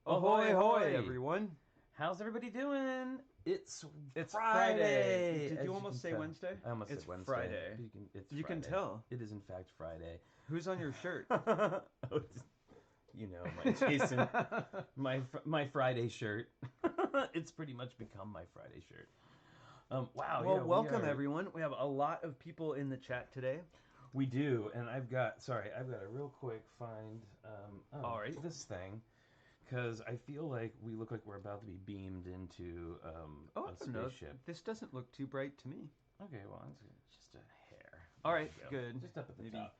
Ahoy, hoy, everyone. How's everybody doing? It's Friday. Did as you almost say tell. Wednesday? I almost It's said Wednesday. Friday. You can tell. It is in fact Friday. Who's on your shirt? You know, my Jason, my Friday shirt. It's pretty much become my Friday shirt. Wow. Well, welcome everyone. We have a lot of people in the chat today. We do, and I've got a real quick find. All right. This thing. Because I feel like we look like we're about to be beamed into a spaceship. No, this doesn't look too bright to me. Okay, well, it's just a hair. All right, good. Just up at the top.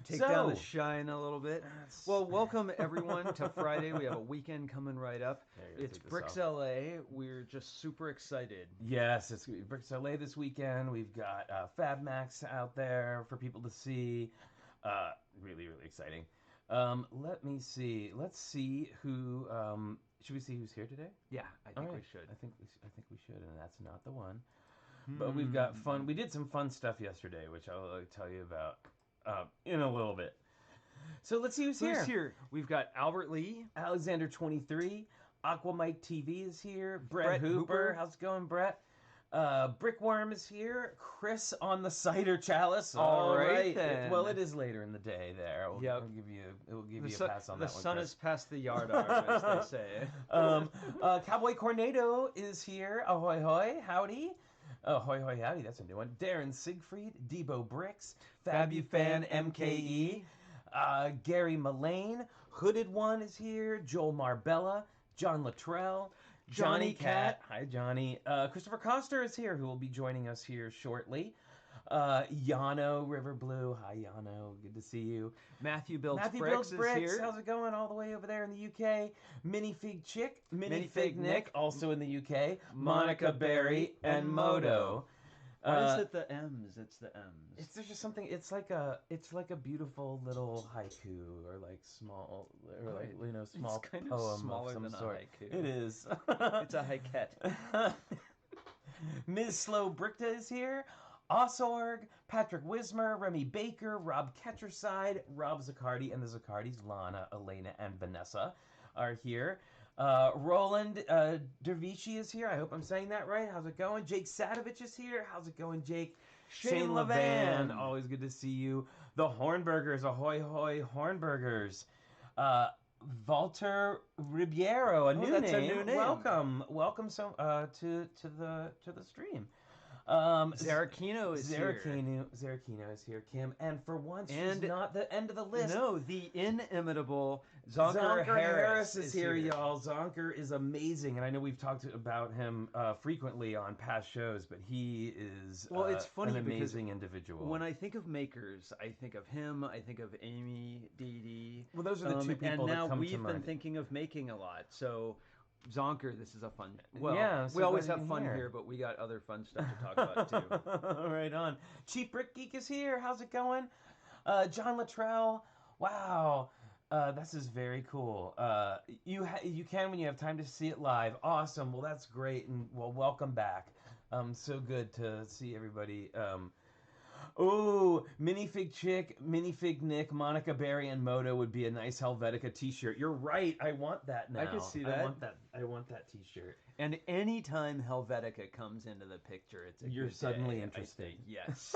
Take down the shine a little bit. Well, welcome everyone to Friday. We have a weekend coming right up. It's Bricks LA. We're just super excited. Yes, it's Bricks LA this weekend. We've got Fab Max out there for people to see. Really, really exciting. Let me see. Let's see who. Should we see who's here today? Yeah, I think we should. I think we should, and that's not the one. But we've got fun. We did some fun stuff yesterday, which I'll tell you about in a little bit. So let's see who's here. We've got Albert Lee, Alexander 23, Aquamike TV is here. Brett Hooper. How's it going, Brett? Brickworm is here. Chris on the cider chalice. All right then. Well, it is later in the day. There, I'll give you a pass on that one. The sun is past the yard arm, as they say. Cowboy Cornado is here. Ahoy hoy, howdy. Ahoy hoy, howdy. That's a new one. Darren Siegfried, Debo Bricks, Fabufan MKE, Gary Mullane, Hooded One is here. Joel Marbella, John Luttrell. Johnny Cat. Hi, Johnny. Kristoffer Koster is here, who will be joining us here shortly. Yano River Blue. Hi, Yano. Good to see you. Matthew Builds Bricks is here. How's it going all the way over there in the UK? Minifig Chick. Minifig Nick, also in the UK. Monica Berry and Moto. Why is it the M's? It's the M's. There's just something. It's like a beautiful little haiku, or like small, or like small it's kind poem of smaller of some than sort. A haiku. It is. It's a haiket. Ms. Slow Brickta is here. Osorg, Patrick Wismer, Remy Baker, Rob Ketcherside, Rob Zaccardi, and the Zaccardis, Lana, Elena, and Vanessa are here. Roland Dervishi is here. I hope I'm saying that right. How's it going? Jake Sadovich is here. How's it going, Jake? Shane Levan. Always good to see you. The Hornburgers. Ahoy, hoy, Hornburgers. Walter Ribeiro, a new name. Welcome to the stream. Zarakino is here. Zarakino is here, Kim. And for once, she's not the end of the list. No, the inimitable Zonker Harris is here, y'all. Zonker is amazing, and I know we've talked about him frequently on past shows, but he is it's funny an amazing individual. When I think of makers, I think of him, I think of Amy, Dee Dee. Well, those are the two people that come to mind. And now we've been thinking of making a lot, so... Zonker, this is a fun... Well, we always have fun here, but we got other fun stuff to talk about, too. Right on. Cheap Brick Geek is here. How's it going? John Luttrell. Wow. This is very cool. You can when you have time to see it live. Awesome. Well, that's great. And, well, welcome back. So good to see everybody... Minifig Chick, Minifig Nick, Monica Berry, and Moto would be a nice Helvetica t-shirt. You're right. I want that now. I can see that. I want that t-shirt. And anytime Helvetica comes into the picture, you're suddenly interested. Yes.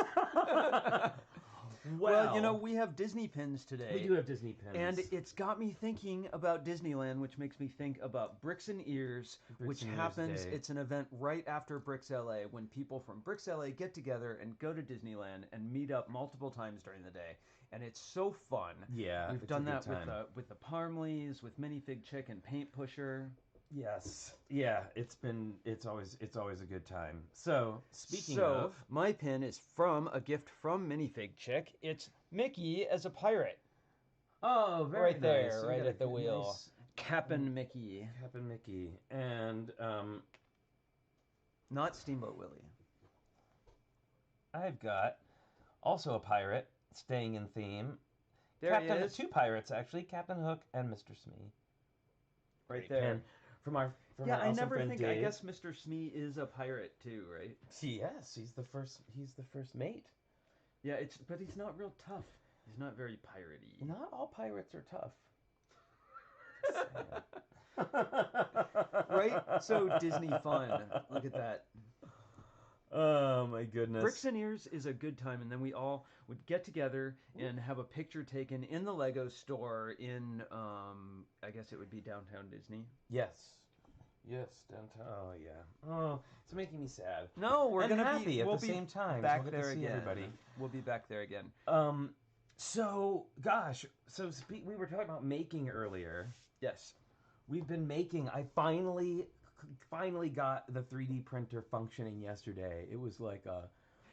Well, we have Disney pins today. We do have Disney pins. And it's got me thinking about Disneyland, which makes me think about Bricks and Ears, which happens. It's an event right after Bricks LA when people from Bricks LA get together and go to Disneyland and meet up multiple times during the day. And it's so fun. Yeah, we've done that with the Parmleys, with Minifig Chick and Paint Pusher. Yes. Yeah, it's always a good time. So, speaking of, my pin is from a gift from Minifig Chick. It's Mickey as a pirate. Oh, very right there, nice. right at the wheel. Nice... Cap'n Mickey. Cap'n Mickey. And not Steamboat Willie. I've got also a pirate, staying in theme. There he is. Two pirates, actually, Captain Hook and Mr. Smee. Right there. And from our I never friend think. Dave. I guess Mr. Smee is a pirate too, right? Yes, he's the first mate. Yeah, but he's not real tough. He's not very piratey. Not all pirates are tough. Right? So Disney fun. Look at that. Oh my goodness. Bricks and Ears is a good time, and then we all would get together and have a picture taken in the Lego store in, I guess it would be downtown Disney. Yes. Yes, downtown. Oh yeah. Oh, it's making me sad. No, we're and gonna happy be at we'll the be same time. back so we'll there get to see again. everybody. We'll be back there again. So gosh, we were talking about making earlier. Yes. We've been making. I finally got the 3D printer functioning yesterday. It was like a.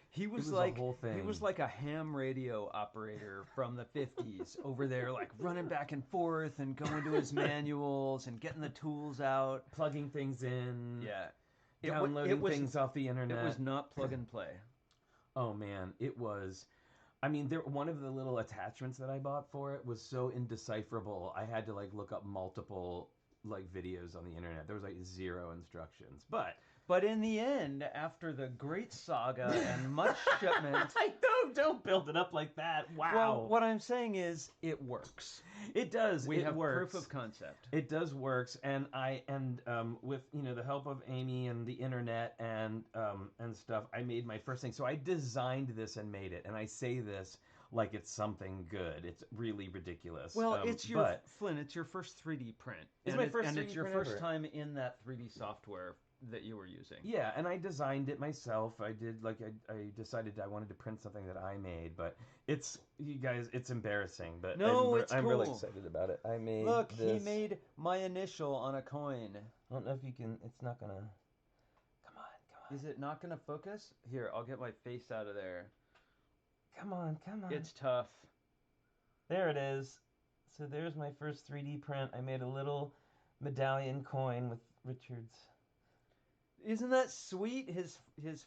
He was a like whole thing. he was like a ham radio operator from the 50s over there, like running back and forth and going to his manuals and getting the tools out, plugging things in. Yeah. Downloading things off the internet. It was not plug and play. Oh man, it was. I mean, one of the little attachments that I bought for it was so indecipherable. I had to like look up multiple like videos on the internet. There was like 0 instructions. But in the end, after the great saga and much shipment, don't build it up like that. Wow. Well, what I'm saying is, it works. It does. We it have works. proof of concept. It does works, and with the help of Amy and the internet and stuff, I made my first thing. So I designed this and made it, and I say this like it's something good. It's really ridiculous. Well, Flynn. It's your first 3D print. It's my first 3D and it's your print first ever. time in that 3D software that you were using. Yeah, and I designed it myself. I did I decided I wanted to print something that I made, but it's embarrassing. But it's I'm cool. really excited about it. I made he made my initial on a coin. I don't know if you can. It's not gonna. Come on. Is it not gonna focus? Here, I'll get my face out of there. Come on. It's tough. There it is. So there's my first 3D print. I made a little medallion coin with Richard's. Isn't that sweet? His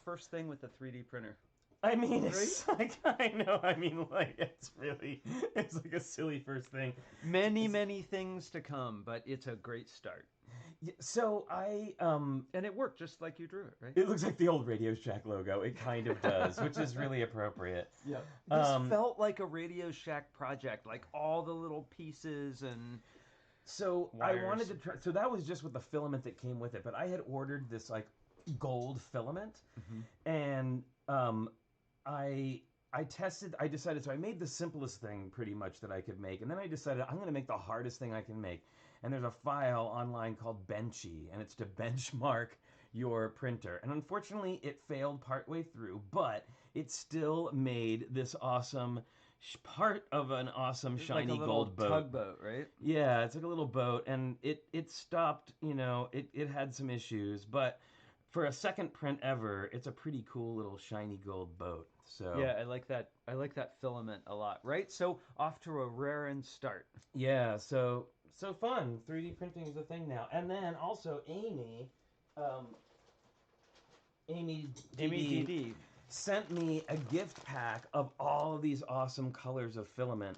first thing with the 3D printer. I mean, it's like, I know. I mean, like, it's like a silly first thing. Many things to come, but it's a great start. Yeah, so and it worked just like you drew it, right? It looks like the old Radio Shack logo. It kind of does, which is really appropriate. Yeah. This felt like a Radio Shack project, like all the little pieces and. So wires. I wanted to try. So that was just with the filament that came with it, but I had ordered this like gold filament, and I tested. I decided. So I made the simplest thing pretty much that I could make, and then I decided I'm going to make the hardest thing I can make. And there's a file online called Benchy, and it's to benchmark your printer. And unfortunately, it failed partway through, but it still made this awesome. Part of an awesome shiny like a gold boat. Tugboat, right? Yeah, it's like a little boat, and it stopped. It had some issues, but for a second print ever, it's a pretty cool little shiny gold boat. So yeah, I like that. I like that filament a lot. Right. So off to a rarin' start. Yeah. So fun. 3D printing is a thing now, and then also Amy DD. Sent me a gift pack of all of these awesome colors of filament,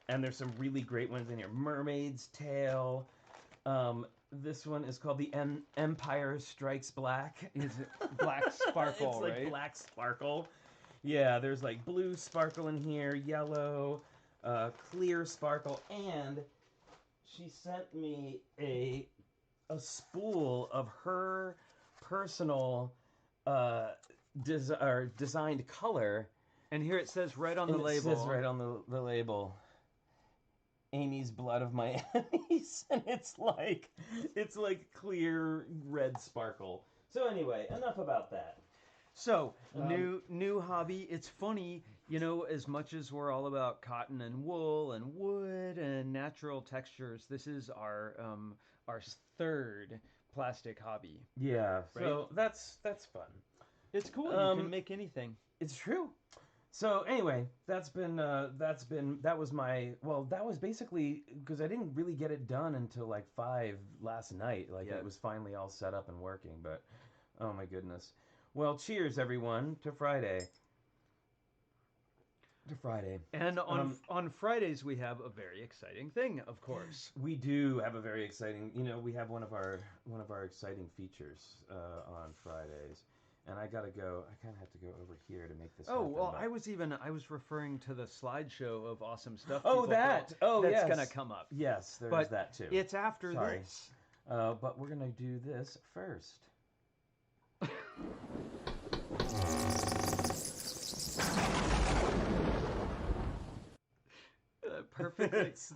and there's some really great ones in here. Mermaid's Tail. This one is called the Empire Strikes Black. Is it black sparkle? It's like right? black sparkle. Yeah, there's like blue sparkle in here, yellow, clear sparkle, and she sent me a spool of her personal. Designed color, and here it says right on the label. It says right on the label, Amy's blood of my enemies, and it's like clear red sparkle. So anyway, enough about that. So new hobby. It's funny, as much as we're all about cotton and wool and wood and natural textures. This is our third plastic hobby. Yeah, right? So that's fun. It's cool. You can make anything. It's true. So anyway, that was basically because I didn't really get it done until like 5 last night. It was finally all set up and working. But oh my goodness. Well, cheers everyone to Friday. And on Fridays we have a very exciting thing, of course. We do have a very exciting. We have one of our exciting features on Fridays. And I gotta go. I kind of have to go over here to make this. happen, well, but... I was referring to the slideshow of awesome stuff. Oh, that. Oh, that's yes. gonna come up. Yes, there's that too. It's after this. But we're going to do this first.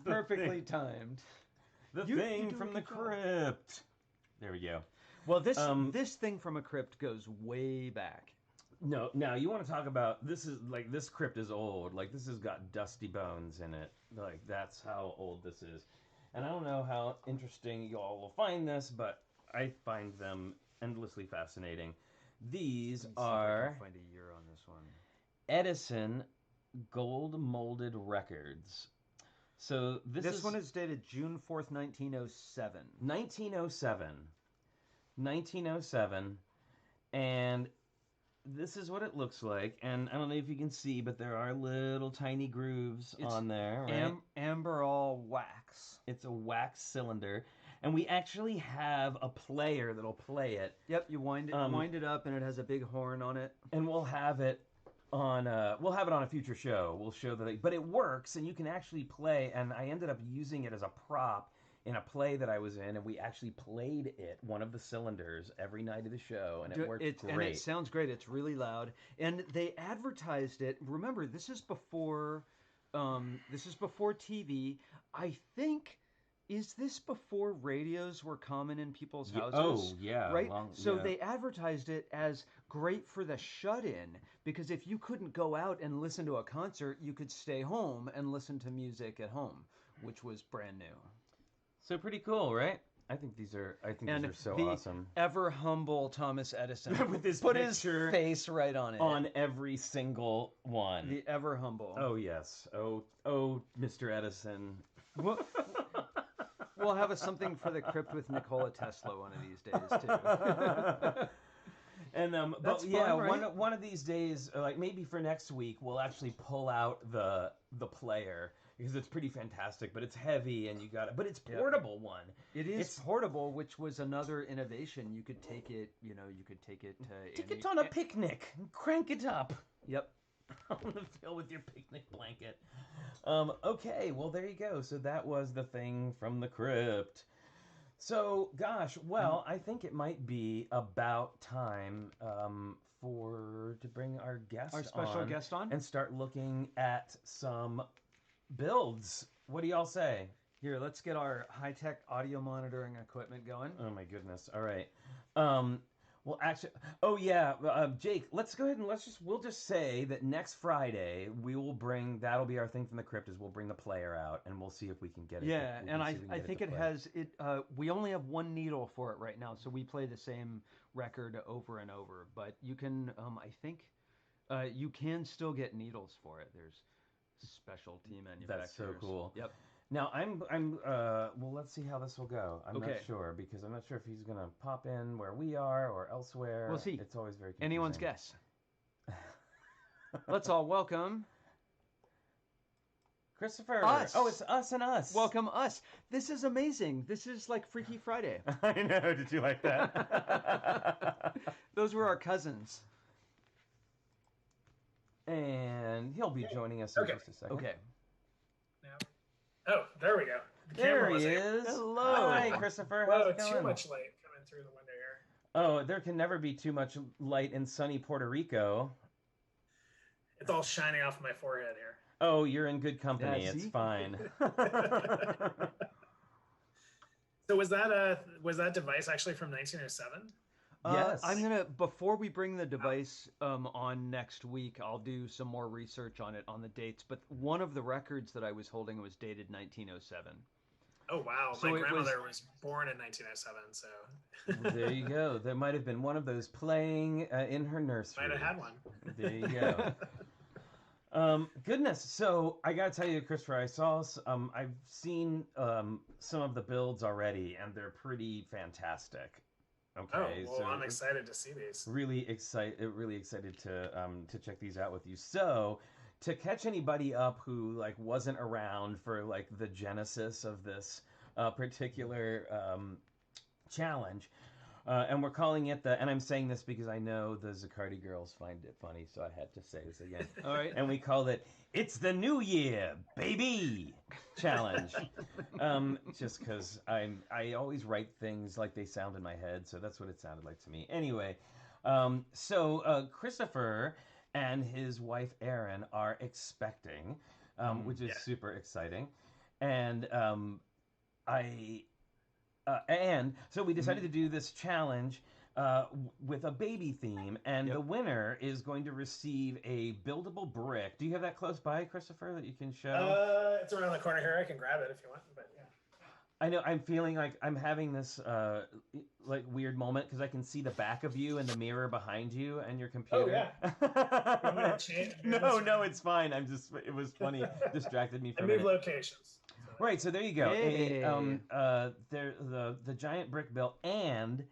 Perfectly timed. The thing from the crypt. There we go. Well, this thing from a crypt goes way back. No, now you want to talk about, this is like, this crypt is old. Like, this has got dusty bones in it. Like, that's how old this is. And I don't know how interesting you all will find this, but I find them endlessly fascinating. These are, I can find a year on this one. Edison gold molded records. So this one is dated June 4th, 1907. 1907. 1907. And this is what it looks like. And I don't know if you can see, but there are little tiny grooves on there, right? Amberol wax. It's a wax cylinder. And we actually have a player that'll play it. Yep, you wind it up, and it has a big horn on it. And we'll have it on a future show. We'll show that, but it works, and you can actually play. And I ended up using it as a prop in a play that I was in, and we actually played it, one of the cylinders, every night of the show, and it worked great. And it sounds great. It's really loud, and they advertised it. Remember, this is before TV. I think. Is this before radios were common in people's houses? Oh, yeah. Right? They advertised it as great for the shut-in, because if you couldn't go out and listen to a concert, you could stay home and listen to music at home, which was brand new. So pretty cool, right? I think these are so awesome. Ever humble Thomas Edison with his put his face right on it. On every single one. The ever humble. Oh, yes. Oh, Mr. Edison. We'll have something for the crypt with Nikola Tesla one of these days too. And That's but yeah, fun, right? one of these days, like maybe for next week, we'll actually pull out the player, because it's pretty fantastic. But it's heavy, and but it's portable one. It's portable, which was another innovation. You could take it, to take it on a picnic and crank it up. Yep. On the field with your picnic blanket. Okay, well, there you go. So that was the thing from the crypt. So, gosh, well, I think it might be about time to bring our special guest on, and start looking at some builds. What do y'all say? Here, let's get our high-tech audio monitoring equipment going. Oh my goodness! All right. Well, actually, Jake, let's go ahead and we'll just say that next Friday that'll be our thing from the crypt, is we'll bring the player out, and we'll see if we can get it. Yeah, and I think it has it. We only have one needle for it right now, so we play the same record over and over. But you can, I think, you can still get needles for it. There's specialty manufacturers. That's so cool. Yep. Now well, let's see how this will go. I'm not sure, because I'm not sure if he's gonna pop in where we are or elsewhere. We'll see. It's always very confusing. Anyone's guess. Let's all welcome Kristoffer. Us. Oh, it's us and us. Welcome us. This is amazing. This is like Freaky Friday. I know. Did you like that? Those were our cousins. And he'll be joining us in just a second. Okay. Oh, there we go. There he is. Hello. Hi, Kristoffer. Whoa, How's it going? too much light coming through the window here. Oh, there can never be too much light in sunny Puerto Rico. It's all shining off my forehead here. Oh, you're in good company. Yeah, it's fine. So was that device actually from 1907? Yes. I'm gonna, before we bring the device on next week, I'll do some more research on it, on the dates. But one of the records that I was holding was dated 1907. Oh wow, So my it grandmother was born in 1907, so There you go. There might have been one of those playing in her nursery. might have had one. There you go. Goodness. So I gotta tell you, Kristoffer, I've seen some of the builds already, and they're pretty fantastic. Okay, Oh, well, so I'm excited to see these. really excited to check these out with you. So, to catch anybody up who like wasn't around for like the genesis of this particular challenge, And we're calling it and I'm saying this because I know the Zaccardi girls find it funny, so I had to say this again. All right. And we called it "It's the New Year, Baby" challenge. Just because I always write things like they sound in my head, so that's what it sounded like to me. Anyway, so Kristoffer and his wife Erin are expecting, which is super exciting, and and so we decided to do this challenge with a baby theme, and the winner is going to receive a buildable brick. Do you have that close by, Kristoffer, that you can show? It's around the corner here. I can grab it if you want, but yeah. I know I'm feeling like I'm having this like weird moment because I can see the back of you in the mirror behind you and your computer. Oh yeah. No, it's fine. It was funny. Distracted me for a move minute. locations. Right, so there you go. Hey. The giant brick bill, and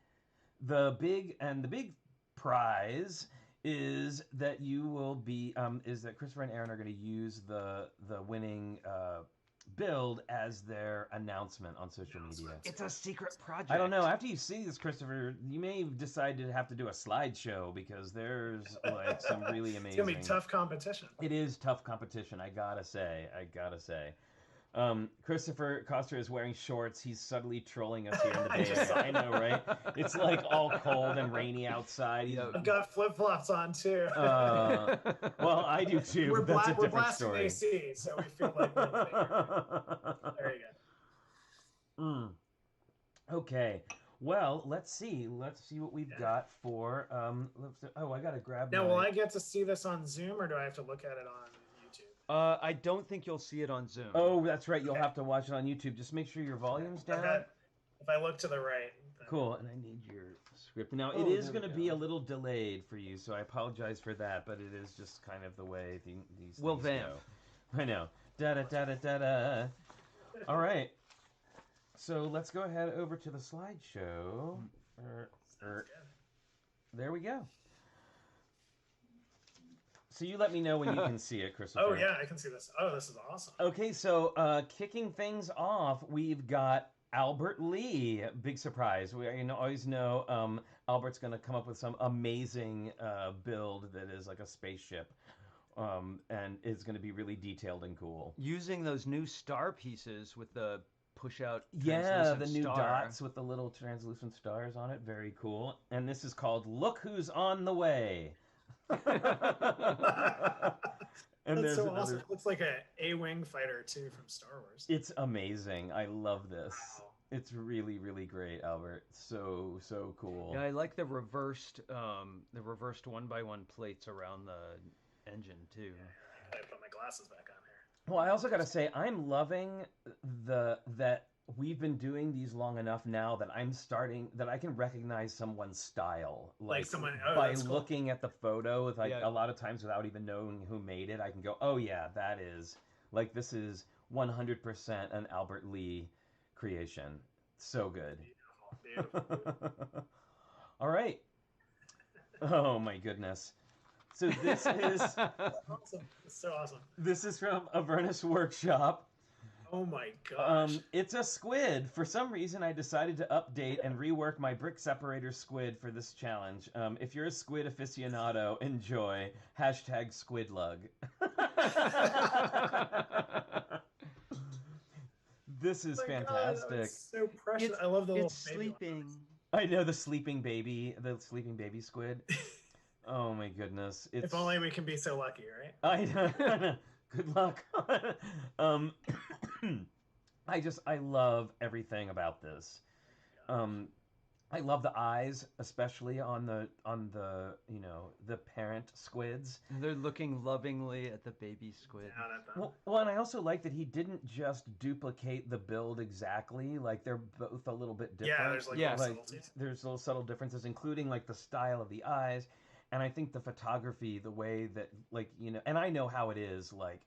the big prize is that you will be is that Kristoffer and Erin are going to use the winning build as their announcement on social media. It's a secret project. I don't know. After you see this, Kristoffer, you may decide to have to do a slideshow because there's like some really amazing. It's gonna be tough competition. It is tough competition. I gotta say. Kristoffer Koster is wearing shorts. He's subtly trolling us here in the Bay Area. I know, right? It's like all cold and rainy outside. I've got flip-flops on too. Well, I do too. We're That's a different blasting story. AC, so we feel like there you go. Okay. Well, let's see what we've got for. I gotta grab. Now, will I get to see this on Zoom, or do I have to look at it on YouTube? I don't think you'll see it on Zoom. Oh, that's right. You'll have to watch it on YouTube. Just make sure your volume's down. If I look to the right. Cool. And I need your script. Now, it is going to be a little delayed for you, so I apologize for that, but it is just kind of the way these things vamp. go. I know. Da-da-da-da-da-da. All right. So let's go ahead over to the slideshow. There we go. So you let me know when you can see it, Kristoffer. Oh, yeah, I can see this. Oh, this is awesome. Okay, so kicking things off, we've got Albert Lee. Big surprise. We always know Albert's going to come up with some amazing build that is like a spaceship. And it's going to be really detailed and cool. Using those new star pieces with the push-out the new dots with the little translucent stars on it. Very cool. And this is called Look Who's on the Way. And that's so awesome. It looks like a A-Wing fighter too from Star Wars. It's amazing. I love this. Wow. It's really, really great, Albert. So cool. Yeah, I like the reversed 1x1 plates around the engine too. Yeah, I gotta put my glasses back on here. Well, I also gotta say I'm loving that we've been doing these long enough now that I can recognize someone's style. Like someone by looking at the photo, a lot of times without even knowing who made it, I can go, oh yeah, this is 100% an Albert Lee creation. So good. Beautiful. All right. Oh my goodness. So this is awesome. It's so awesome. This is from Avernus Workshop. Oh my gosh. It's a squid. For some reason, I decided to update and rework my brick separator squid for this challenge. If you're a squid aficionado, enjoy. #SquidLUG. This is fantastic. God, so precious. I love the little baby sleeping. I know the sleeping baby squid. Oh my goodness. If only we can be so lucky, right? I know. Good luck. I love everything about this. I love the eyes, especially on the the parent squids. They're looking lovingly at the baby squid. Well, and I also like that he didn't just duplicate the build exactly. Like they're both a little bit different. Yeah, there's little subtle differences, including like the style of the eyes. And I think the photography, the way that and I know how it is, like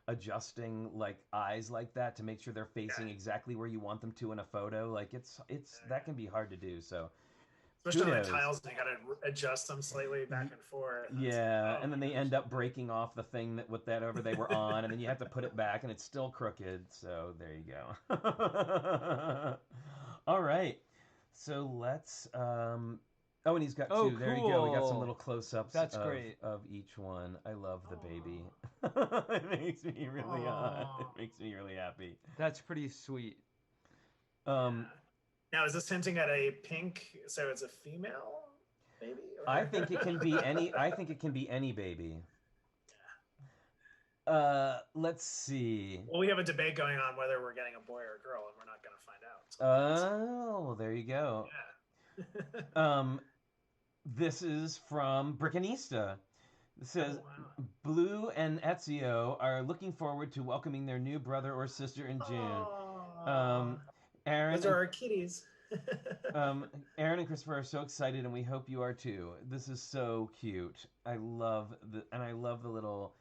adjusting like eyes like that to make sure they're facing exactly where you want them to in a photo. Like it's that can be hard to do. So especially on the tiles, you gotta adjust them slightly back and forth. Yeah, and then they end up breaking off the thing that whatever they were on, and then you have to put it back, and it's still crooked. So there you go. All right. So let's. Oh, and he's got Oh, two. There you go. We got some cool. little close-ups. That's of, great. of each one. I love the baby. It makes me really. It makes me really happy. That's pretty sweet. Now, is this hinting at a pink? So it's a female baby? Or... I think it can be any. I think it can be any baby. Let's see. Well, we have a debate going on whether we're getting a boy or a girl, and we're not going to find out. Oh, well, there you go. Yeah. This is from Brickanista. It says, wow. Blue and Ezio are looking forward to welcoming their new brother or sister in June. Aaron, Those are our kitties. Aaron and Kristoffer are so excited, and we hope you are too. This is so cute. I love the little.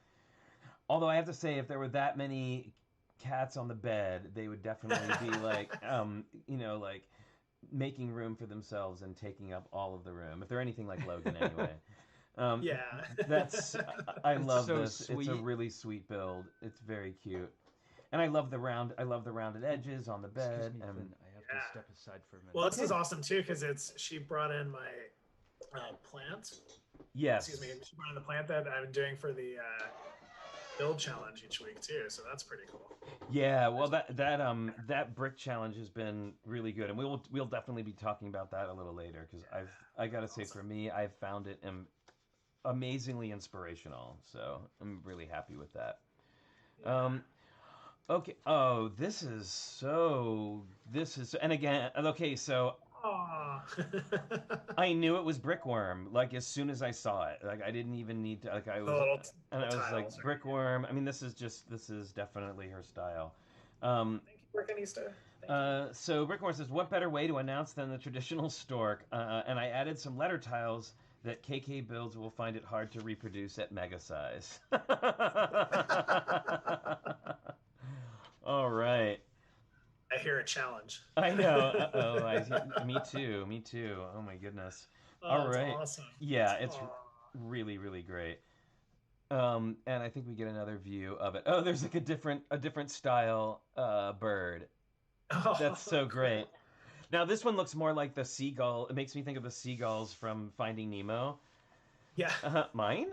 Although I have to say, if there were that many cats on the bed, they would definitely be like, like making room for themselves and taking up all of the room. If they're anything like Logan, anyway. I love so this. Sweet. It's a really sweet build. It's very cute, and I love the rounded edges on the bed. Excuse me, Flynn, I have to step aside for a minute. Well, this is awesome too because she brought in my plant. Yes. Excuse me. She brought in the plant that I'm doing for the build challenge each week too, so that's pretty cool. Yeah, well, that brick challenge has been really good, and we'll definitely be talking about that a little later because I gotta say, for me, I've found it amazingly inspirational, so I'm really happy with that. Okay. Oh, and again, okay, so I knew it was Brickworm, like as soon as I saw it. Like I didn't even need to, like I was like Brickworm. I mean, this is definitely her style. Thank you, Brickanista. So Brickworm says, what better way to announce than the traditional stork? And I added some letter tiles that KK Builds will find it hard to reproduce at mega size. All right. I hear a challenge. I know. Me too. Oh my goodness. All right. Awesome. Yeah, it's really, really great. And I think we get another view of it. Oh, there's like a different style bird. That's so great. Now this one looks more like the seagull. It makes me think of the seagulls from Finding Nemo. Yeah. Mine.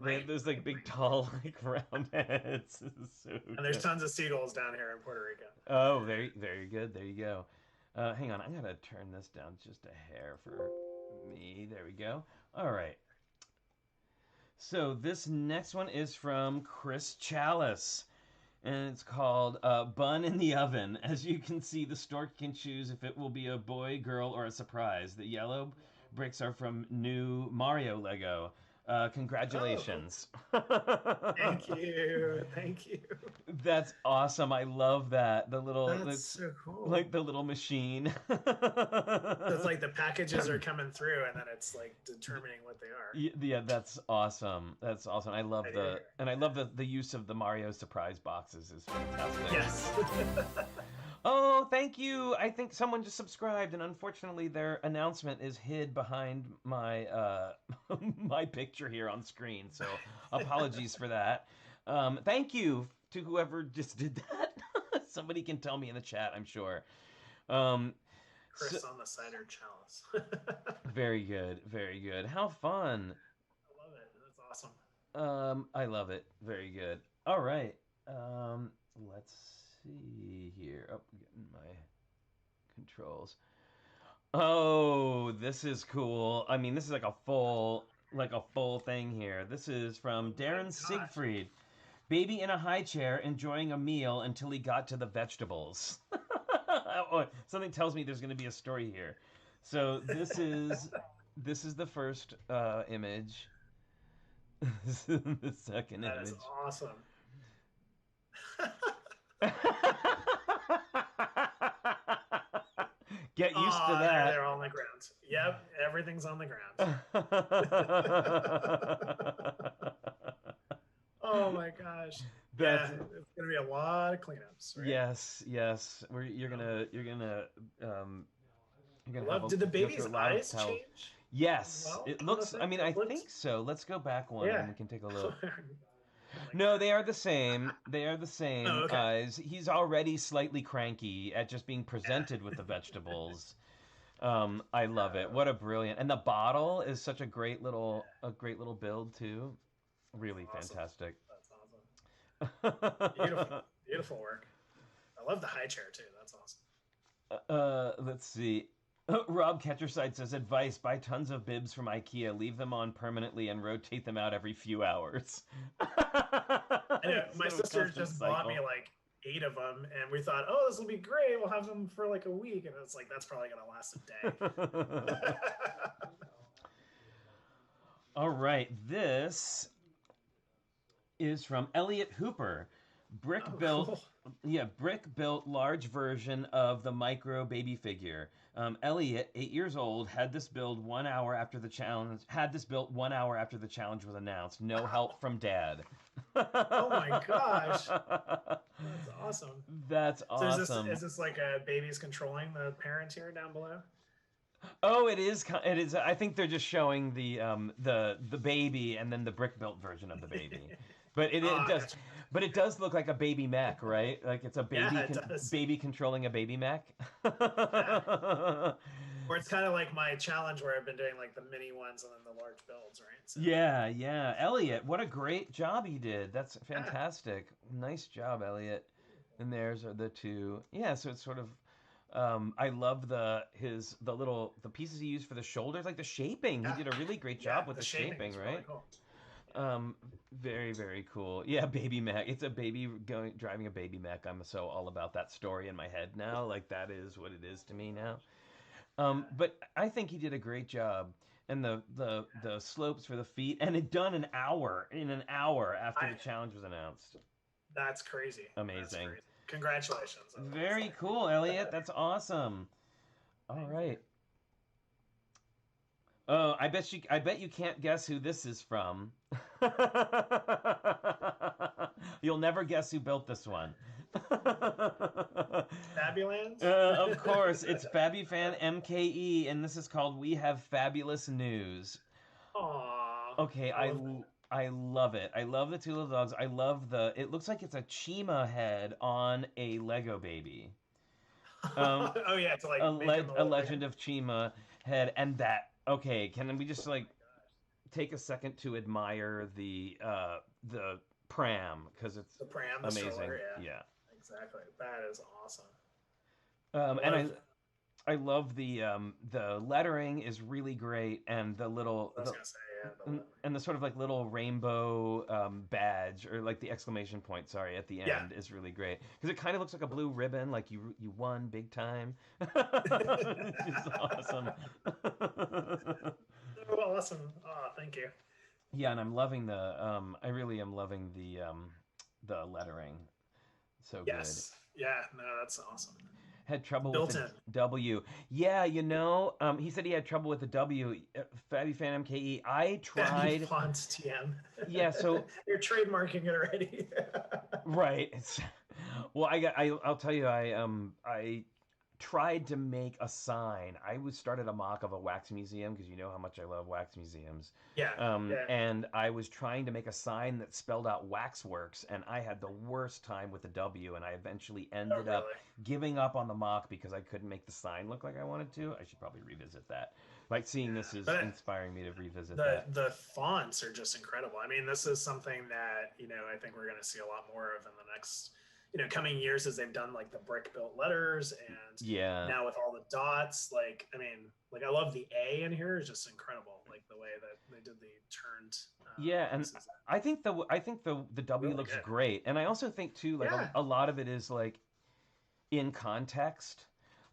There's like big, tall, like round heads. This is so and there's tons of seagulls down here in Puerto Rico. Oh, very, very good. There you go. Hang on, I gotta turn this down just a hair for me. There we go. All right. So this next one is from Chris Chalice, and it's called Bun in the Oven. As you can see, the stork can choose if it will be a boy, girl, or a surprise. The yellow bricks are from new Mario Lego. Congratulations. Thank you. That's awesome. I love that. That's so cool. Like the little machine. It's like the packages are coming through and then it's like determining what they are. Yeah, that's awesome. I love the use of the Mario surprise boxes is fantastic. Yes. Oh, thank you. I think someone just subscribed, and unfortunately their announcement is hid behind my my picture here on screen, so apologies for that. Thank you to whoever just did that. Somebody can tell me in the chat, I'm sure. Chris on the cider chalice. Very good. How fun. I love it. That's awesome. I love it. Very good. All right. Let's see here. Oh, I'm getting my controls. Oh, this is cool. I mean, this is like a full thing here. This is from Darren Siegfried. Baby in a high chair enjoying a meal until he got to the vegetables. Something tells me there's going to be a story here. So this is the first image. This is the second image. That is awesome. Get used to that. They're all on the ground. Yep, everything's on the ground. Oh my gosh. Yeah, it's gonna be a lot of cleanups. Right? Yes. You're gonna Did the baby's eyes change? Yes, well, it looks. I mean, I think so. Let's go back one and we can take a look. No, they are the same. Oh, okay. Eyes. He's already slightly cranky at just being presented with the vegetables. I love it. What a brilliant, and the bottle is such a great little build too. Really Awesome. fantastic. That's awesome. Beautiful work. I love the high chair too. That's awesome. Let's see. Rob Ketcherside says, advice, buy tons of bibs from IKEA, leave them on permanently and rotate them out every few hours. I know, my sister just bought me like 8 of them, and we thought, oh, this will be great. We'll have them for like a week. And it's like, that's probably going to last a day. All right. This is from Elliot Hooper. Brick built large version of the micro baby figure. Elliot, 8 years old, had this built 1 hour after the challenge. Was announced. No help from Dad. Oh my gosh, that's awesome. That's awesome. So is this like a baby's controlling the parents here down below? Oh, it is. It is. I think they're just showing the baby and then the brick built version of the baby. But it does. Gotcha. But it does look like a baby mech, right? Like it's a baby baby controlling a baby mech. Yeah. Or it's kind of like my challenge where I've been doing like the mini ones and then the large builds, right? So. Yeah. Elliot, what a great job he did. That's fantastic. Yeah. Nice job, Elliot. And there's the two. Yeah, so it's sort of I love the pieces he used for the shoulders, like the shaping. Yeah. He did a really great job with the shaping, right? Really cool. Very, very cool. Yeah, baby mech. It's a baby driving a baby mech. I'm so all about that story in my head now. Like that is what it is to me now. But I think he did a great job. And the slopes for the feet, and it done in an hour after the challenge was announced. That's crazy. Amazing. That's crazy. Congratulations. Very cool, Elliot. That's awesome. All right. Oh, I bet you can't guess who this is from. You'll never guess who built this one. Fabulands? Of course, it's FabuFan MKE, and this is called We Have Fabulous News. Aww. Okay, I love it. I love the two little dogs. I love it looks like it's a Chima head on a Lego baby. Oh yeah, it's like a Legend of Chima head, and that. Okay, can we just like take a second to admire the pram, because it's the pram, amazing. Stroller, yeah, exactly. That is awesome. And I love the lettering is really great, and the little and the sort of like little rainbow badge, or like the exclamation point, sorry, at the end is really great, because it kind of looks like a blue ribbon, like you won big time. It's awesome. So awesome. Oh, thank you. Yeah, and I'm loving I really am loving the lettering. So yes. Good. Yeah, no, that's awesome. Had trouble with the W. Yeah, he said he had trouble with the W. FabuFan MKE. I tried. Font TM. Yeah, so you're trademarking it already. Right. Well, I'll tell you, I tried to make a sign. I started a mock of a wax museum, because you know how much I love wax museums. Yeah. And I was trying to make a sign that spelled out Waxworks, and I had the worst time with the W, and I eventually ended up giving up on the mock because I couldn't make the sign look like I wanted to. I should probably revisit that. Like, seeing this is inspiring me to revisit that. The fonts are just incredible. I mean, this is something that, I think we're going to see a lot more of in the next coming years, as they've done like the brick built letters, and now with all the dots, I love the A in here is just incredible. Like the way that they did the turned. And I think the W really looks great, and I also think too, like a lot of it is like in context.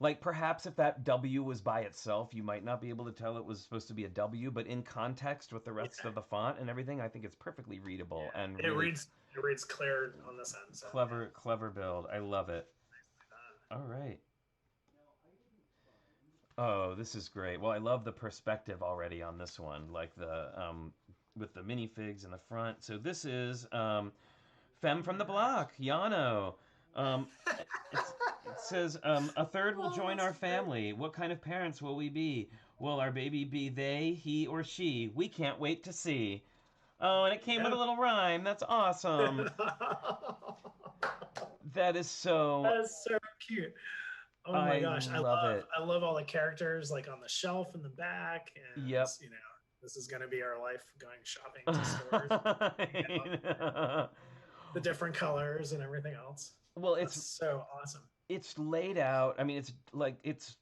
Like perhaps if that W was by itself, you might not be able to tell it was supposed to be a W, but in context with the rest of the font and everything, I think it's perfectly readable and it reads clear on this end. So. Clever build. I love it. All right. Oh, this is great. Well, I love the perspective already on this one, like the with the minifigs in the front. So this is Femme from the Block, Yano. It says, a third will join our family. What kind of parents will we be? Will our baby be they, he, or she? We can't wait to see. Oh, and it came with a little rhyme. That's awesome. That is so cute. Oh my gosh, I love it. I love all the characters like on the shelf in the back, and you know, this is going to be our life going shopping to stores. The different colors and everything else. Well, it's so awesome. It's laid out. I mean, it's like it's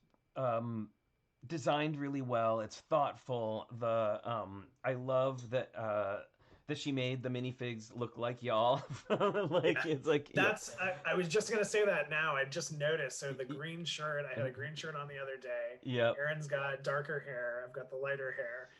designed really well. It's thoughtful. I love that she made the minifigs look like y'all. It's like that's. I was just gonna say that now. I just noticed. So the green shirt. I had a green shirt on the other day. Yeah. Aaron's got darker hair. I've got the lighter hair.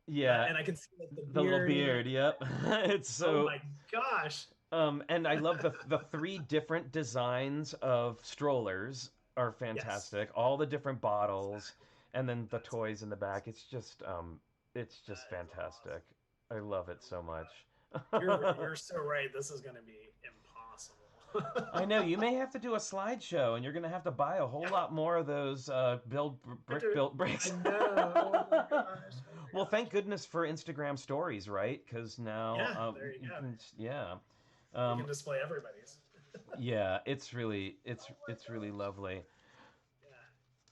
Yeah. And I can see like the little beard. Yep. It's so. Oh my gosh. And I love the 3 different designs of strollers are fantastic. Yes. All the different bottles, and then the toys in the back. It's just fantastic. Awesome. I love it so much. You're so right. This is going to be impossible. I know. You may have to do a slideshow, and you're going to have to buy a whole lot more of those built bricks. I know. Oh my gosh. Well, thank goodness for Instagram stories, right? Because now, there you go. You can display everybody's. Yeah, it's really lovely.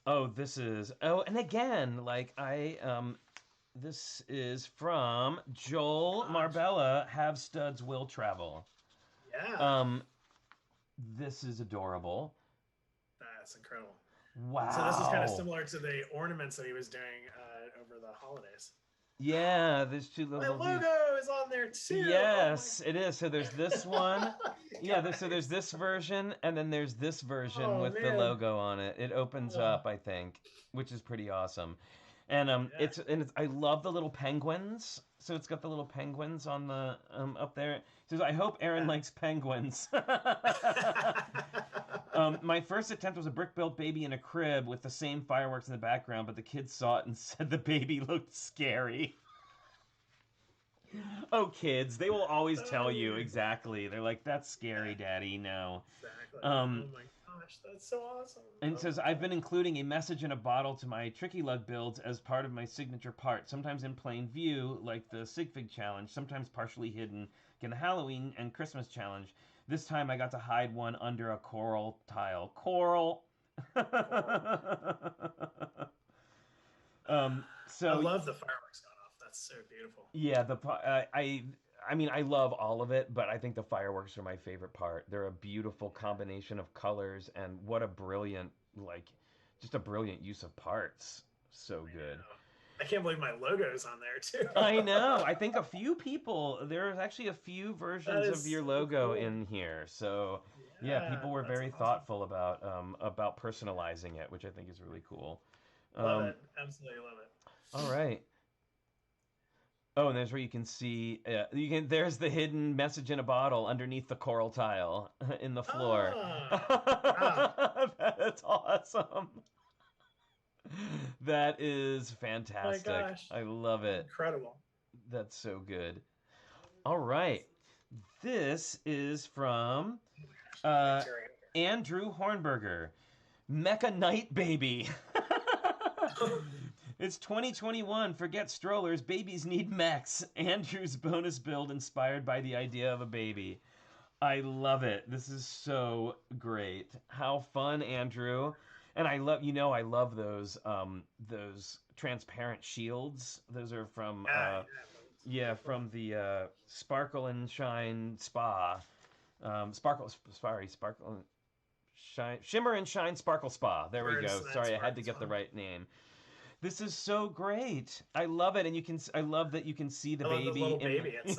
Yeah. And again, like this is from Joel Marbella. Have Studs Will Travel. Yeah. This is adorable. That's incredible. Wow. So this is kind of similar to the ornaments that he was doing over the holidays. Yeah, there's 2 little. My logo is on there too. Yes, it is. So there's this one. So there's this version, and then there's this version with the logo on it. It opens up, I think, which is pretty awesome. And I love the little penguins. So it's got the little penguins on the up there. It says, I hope Aaron likes penguins. My first attempt was a brick-built baby in a crib with the same fireworks in the background, but the kids saw it and said the baby looked scary. Oh, kids, they will always tell you exactly. They're like, that's scary, Daddy. No. Exactly. Oh my gosh, that's so awesome. And it says, I've been including a message in a bottle to my TrickyLUG builds as part of my signature part, sometimes in plain view, like the Sig Fig challenge, sometimes partially hidden in the Halloween and Christmas challenge. This time I got to hide one under a coral tile. Coral! So I love the fireworks going off. That's so beautiful. Yeah, I mean, I love all of it, but I think the fireworks are my favorite part. They're a beautiful combination of colors, and what a brilliant, just a brilliant use of parts. So good. I can't believe my logo's on there, too. I know. I think there's actually a few versions of your logo in here. So, yeah, people were very thoughtful about personalizing it, which I think is really cool. Love it. Absolutely love it. All right. Oh, and there's where you can see, there's the hidden message in a bottle underneath the coral tile in the floor. Wow. That's awesome. That is fantastic. Oh my gosh. I love it. Incredible. That's so good. All right. This is from Andrew Hornberger. Mecha Night Baby. It's 2021. Forget strollers. Babies need mechs. Andrew's bonus build inspired by the idea of a baby. I love it. This is so great. How fun, Andrew. And I love those transparent shields. Those are from from the Sparkle and Shine Spa. Shimmer and Shine Sparkle Spa. There we go. Sorry, I had to get the right name. This is so great. I love it, and I love that you can see the baby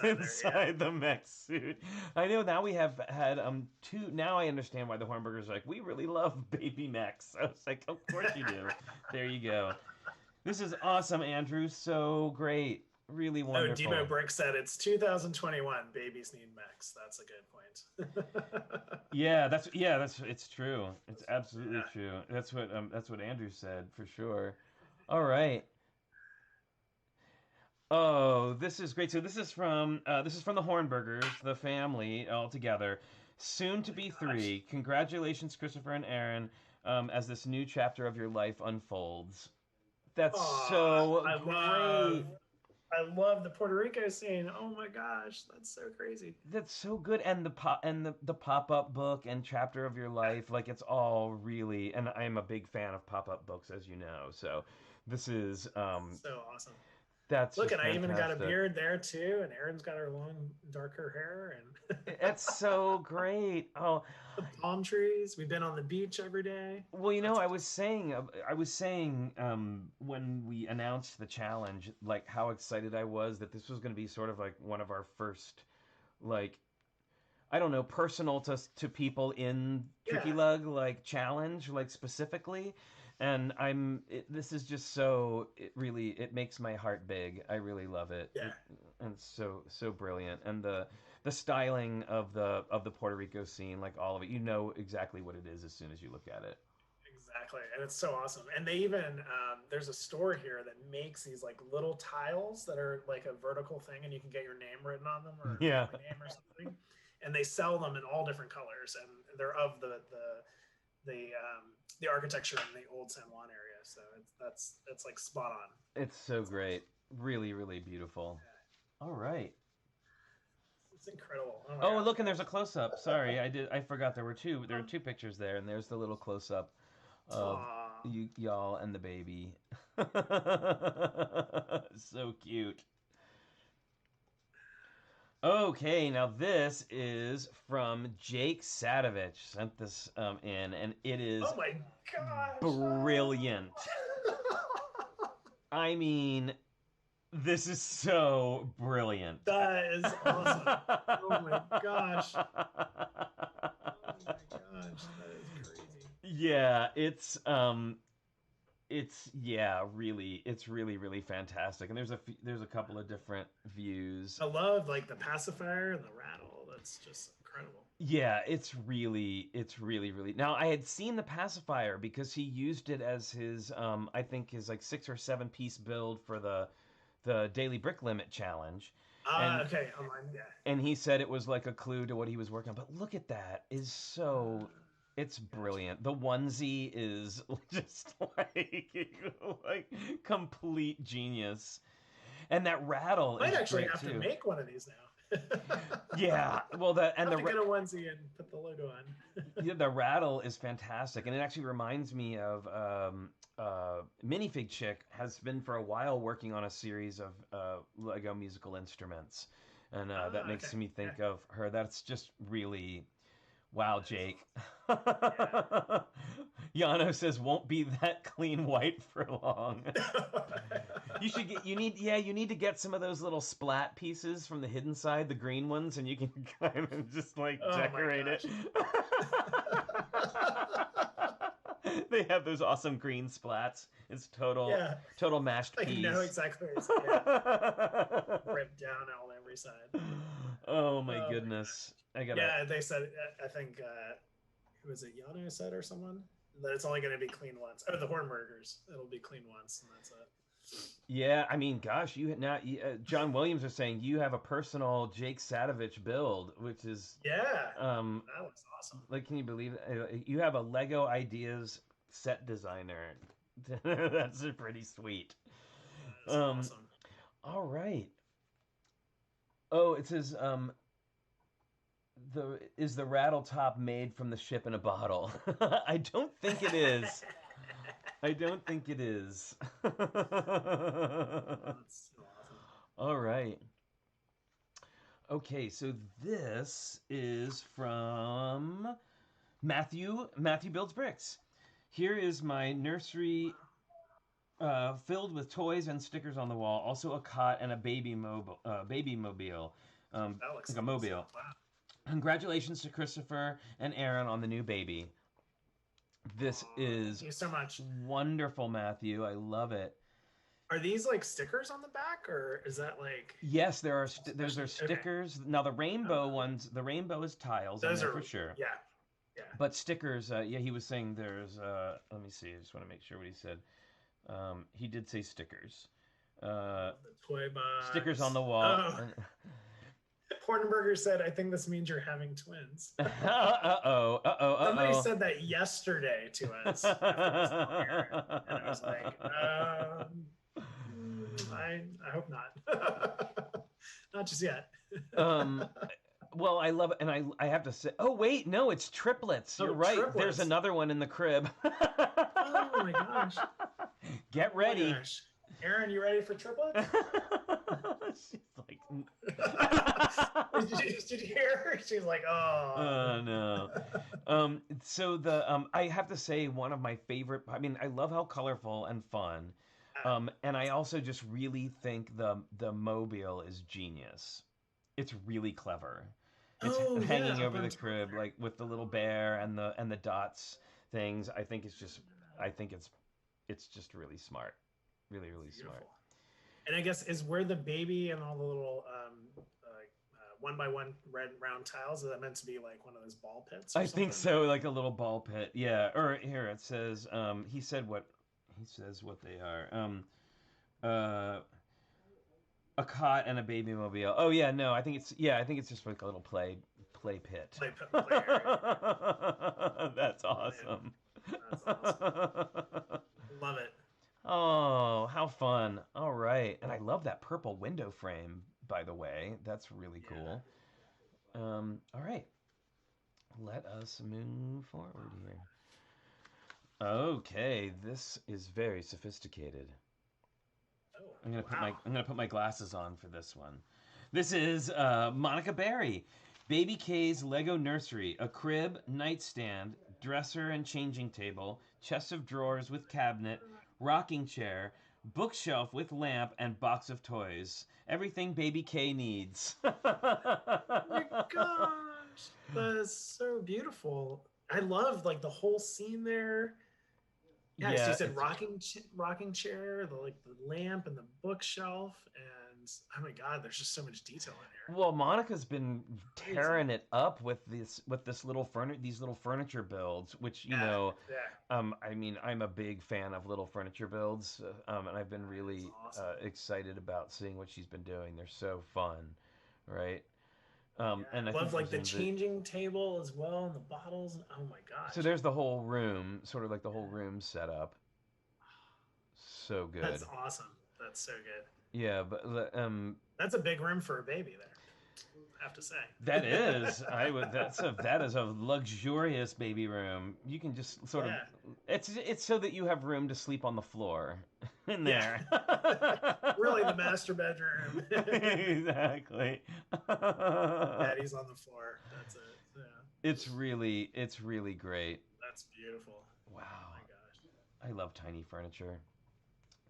inside the mech suit. I know now we have had 2. Now I understand why the Hornbergers are like, we really love baby mechs. I was like, of course you do. There you go. This is awesome, Andrew. So great. Really wonderful. Debo Brick said it's 2021. Babies need mechs. That's a good point. It's true. It's absolutely true. That's what Andrew said for sure. All right. Oh, this is great. So this is from the Hornbergers, the family all together. Soon to be 3. Congratulations, Kristoffer and Aaron, as this new chapter of your life unfolds. That's so great. I love the Puerto Rico scene. Oh my gosh, that's so crazy. That's so good, and the pop-up book and chapter of your life, like it's all really. And I'm a big fan of pop-up books, as you know. So this is so awesome. That's look, and I even got a beard there too, and Erin's got her long, darker hair, and it's so great. Oh, the palm trees. We've been on the beach every day. Well, I was saying when we announced the challenge, like how excited I was that this was going to be sort of like one of our first, like, I don't know, personal to people in TrickyLUG like challenge, like specifically. And this is just so, it makes my heart big. I really love it. Yeah. And so brilliant. And the styling of the Puerto Rico scene, like all of it, you know exactly what it is as soon as you look at it. Exactly. And it's so awesome. And they even, there's a store here that makes these like little tiles that are like a vertical thing, and you can get your name written on them or your name or something. And they sell them in all different colors, and they're of the architecture in the old San Juan area. So that's like spot on. It's so great. Really, really beautiful. Yeah. All right. It's incredible. Oh, look, and there's a close-up. Sorry, I forgot there were two pictures there, and there's the little close-up of y'all and the baby. So cute. Okay, now this is from Jake Sadovich. Sent this in, and it is oh my gosh, brilliant. I mean, this is so brilliant. That is awesome. Oh my gosh. Oh my gosh, that is crazy. Yeah, it's really fantastic. And there's a couple of different views. I love like the pacifier and the rattle. That's just incredible. Yeah, it's really. Now, I had seen the pacifier because he used it as his I think his like 6 or 7 piece build for the daily brick limit challenge. Okay, online, yeah. And he said it was like a clue to what he was working on. But look at that. It's brilliant. The onesie is just like complete genius. And that rattle might is actually great have too. to make one of these now. Yeah, well, get a onesie and put the logo on. Yeah, the rattle is fantastic, and it actually reminds me of Minifig Chick has been for a while working on a series of Lego musical instruments, and that makes me think of her. That's just really. Wow, Jake. Yeah. Yano says won't be that clean white for long. You need to get some of those little splat pieces from the hidden side, the green ones, and you can kind of just like decorate it. They have those awesome green splats. It's total mashed peas. I know exactly what you're saying. Ripped down on every side. Oh my goodness. They said, I think, who was it, Yano said or someone? That it's only going to be clean once. Oh, the Hornburgers. It'll be clean once, and that's it. Yeah, I mean, gosh, John Williams is saying you have a personal Jake Sadovich build, which is... Yeah, that looks awesome. Like, can you believe it? You have a Lego Ideas set designer. That's pretty sweet. That's awesome. All right. Oh, it says... Is the rattle top made from the ship in a bottle? I don't think it is. I don't think it is. That's so awesome. All right. Okay, so this is from Matthew. Matthew builds bricks. Here is my nursery filled with toys and stickers on the wall. Also a cot and a baby mobile. That looks like a mobile. Wow. Congratulations to Kristoffer and Erin on the new baby. This is thank you so much. Wonderful, Matthew. I love it. Are these like stickers on the back, or is that like? Yes, there are. There's stickers. Okay. Now the rainbow ones. The rainbow is tiles. Those are for sure. Yeah. But stickers. He was saying there's. Let me see. I just want to make sure what he said. He did say stickers. The toy box. Stickers on the wall. Oh. Hornberger said, I think this means you're having twins. Somebody said that yesterday to us. And I was like, I hope not. Not just yet. Well, I love it, and I have to say, oh wait, no, it's triplets. You're right. Triplets. There's another one in the crib. Oh my gosh. Get ready. Oh my gosh. Aaron, you ready for triplets? She's like, did you hear her? She's like, oh. No. So I have to say one of my favorite. I mean, I love how colorful and fun. And I also just really think the mobile is genius. It's really clever. It's hanging over the crib, like with the little bear and the dots things. I think it's just really smart. Really, really smart. And I guess is where the baby and all the little one by one red round tiles, is that meant to be like one of those ball pits? I think so, like a little ball pit. Yeah. Or here it says he says what they are. A cot and a baby mobile. Oh yeah, no, I think it's just like a little play pit. Play area. That's awesome. That's awesome. Love it. Oh, how fun. All right. And I love that purple window frame, by the way. That's really cool. All right. Let us move forward here. Okay, this is very sophisticated. I'm gonna put my glasses on for this one. This is Monica Berry, Baby K's Lego Nursery, a crib, nightstand, dresser and changing table, chest of drawers with cabinet, rocking chair, bookshelf with lamp, and box of toys. Everything Baby K needs. Oh my gosh, that is so beautiful. I love like the whole scene there. Yeah, so you said rocking chair, the lamp and the bookshelf, and oh my god, there's just so much detail in here. Well, Monica's been tearing it up with these little furniture builds, which I mean, I'm a big fan of little furniture builds, and I've been really excited about seeing what she's been doing. They're so fun, right? And I love like the changing table as well, and the bottles. Oh my gosh! So there's the whole room, sort of like the whole room set up. So good. That's awesome. That's so good. Yeah, but that's a big room for a baby there, I have to say. That is. That is a luxurious baby room. You can just sort of. It's so that you have room to sleep on the floor in there. Really, the master bedroom. Exactly. Daddy's on the floor. That's it. Yeah. It's really great. That's beautiful. Wow. Oh my gosh. I love tiny furniture.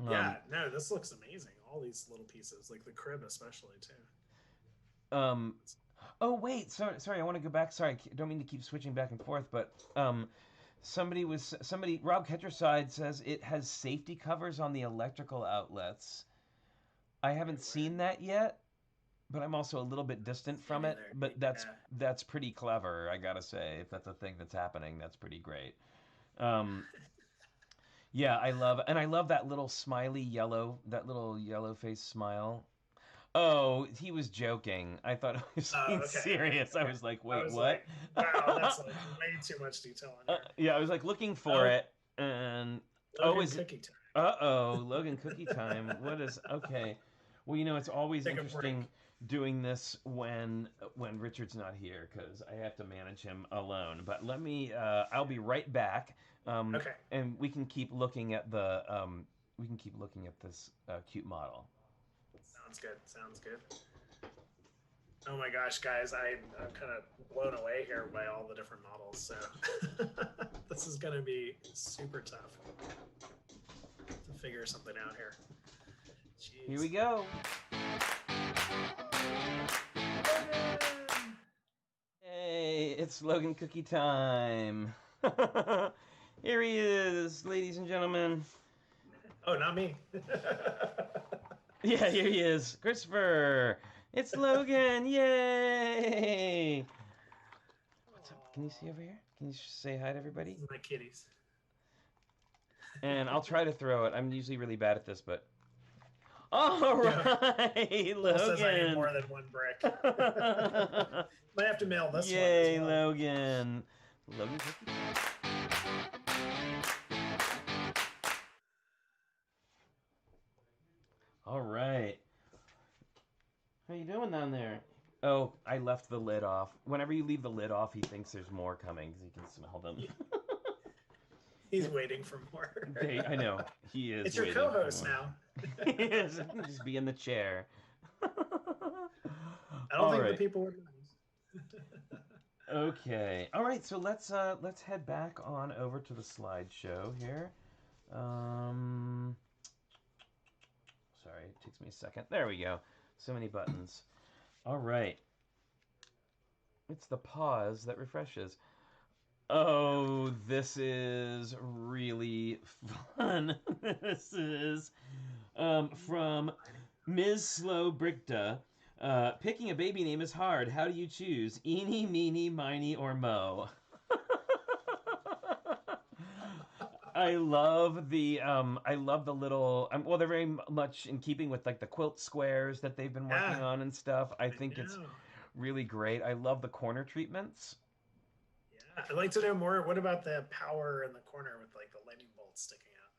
Yeah. No, this looks amazing. All these little pieces, like the crib especially too. Oh wait, sorry. I want to go back. Sorry, I don't mean to keep switching back and forth, but Rob Ketcherside says it has safety covers on the electrical outlets. I haven't seen that yet, but I'm also a little bit distant from it. But that's pretty clever, I gotta say. If that's a thing that's happening, that's pretty great. Yeah, I love that little smiley yellow face smile. Oh, he was joking. I thought it was being serious. I was like, wait, what? Like, wow, that's like way too much detail in there. Yeah, I was like looking for it, and Logan cookie time. Logan cookie time. What is okay? Well, it's always interesting doing this when Richard's not here because I have to manage him alone. But let me. I'll be right back. Okay. And we can keep looking at this cute model. Sounds good. Oh my gosh, guys, I'm kind of blown away here by all the different models. So this is going to be super tough to figure something out here. Jeez. Here we go. Hey, it's Logan cookie time. Here he is, ladies and gentlemen. Oh, not me. Yeah, here he is. Kristoffer. It's Logan. Yay. What's up? Can you see over here? Can you say hi to everybody? My kitties. And I'll try to throw it. I'm usually really bad at this, but... All right, Logan. Says I need more than one brick. Might have to mail this one. Yay, Logan. Logan cookie. All right. How you doing down there? Oh, I left the lid off. Whenever you leave the lid off, he thinks there's more coming because he can smell them. He's waiting for more. I know. He is. It's your co-host now. He is. Just be in the chair. I don't think the people would know. Okay. All right. So let's head back on over to the slideshow here. Sorry, it takes me a second. There we go. So many buttons. All right. It's the pause that refreshes. Oh, this is really fun. This is from Ms. Slow Brickda. Picking a baby name is hard. How do you choose? Eeny, meeny, miny, or mo? I love the little well, they're very much in keeping with like the quilt squares that they've been working on and stuff. I think it's really great. I love the corner treatments. Yeah, I'd like to know more. What about the power in the corner with like the lightning bolts sticking out?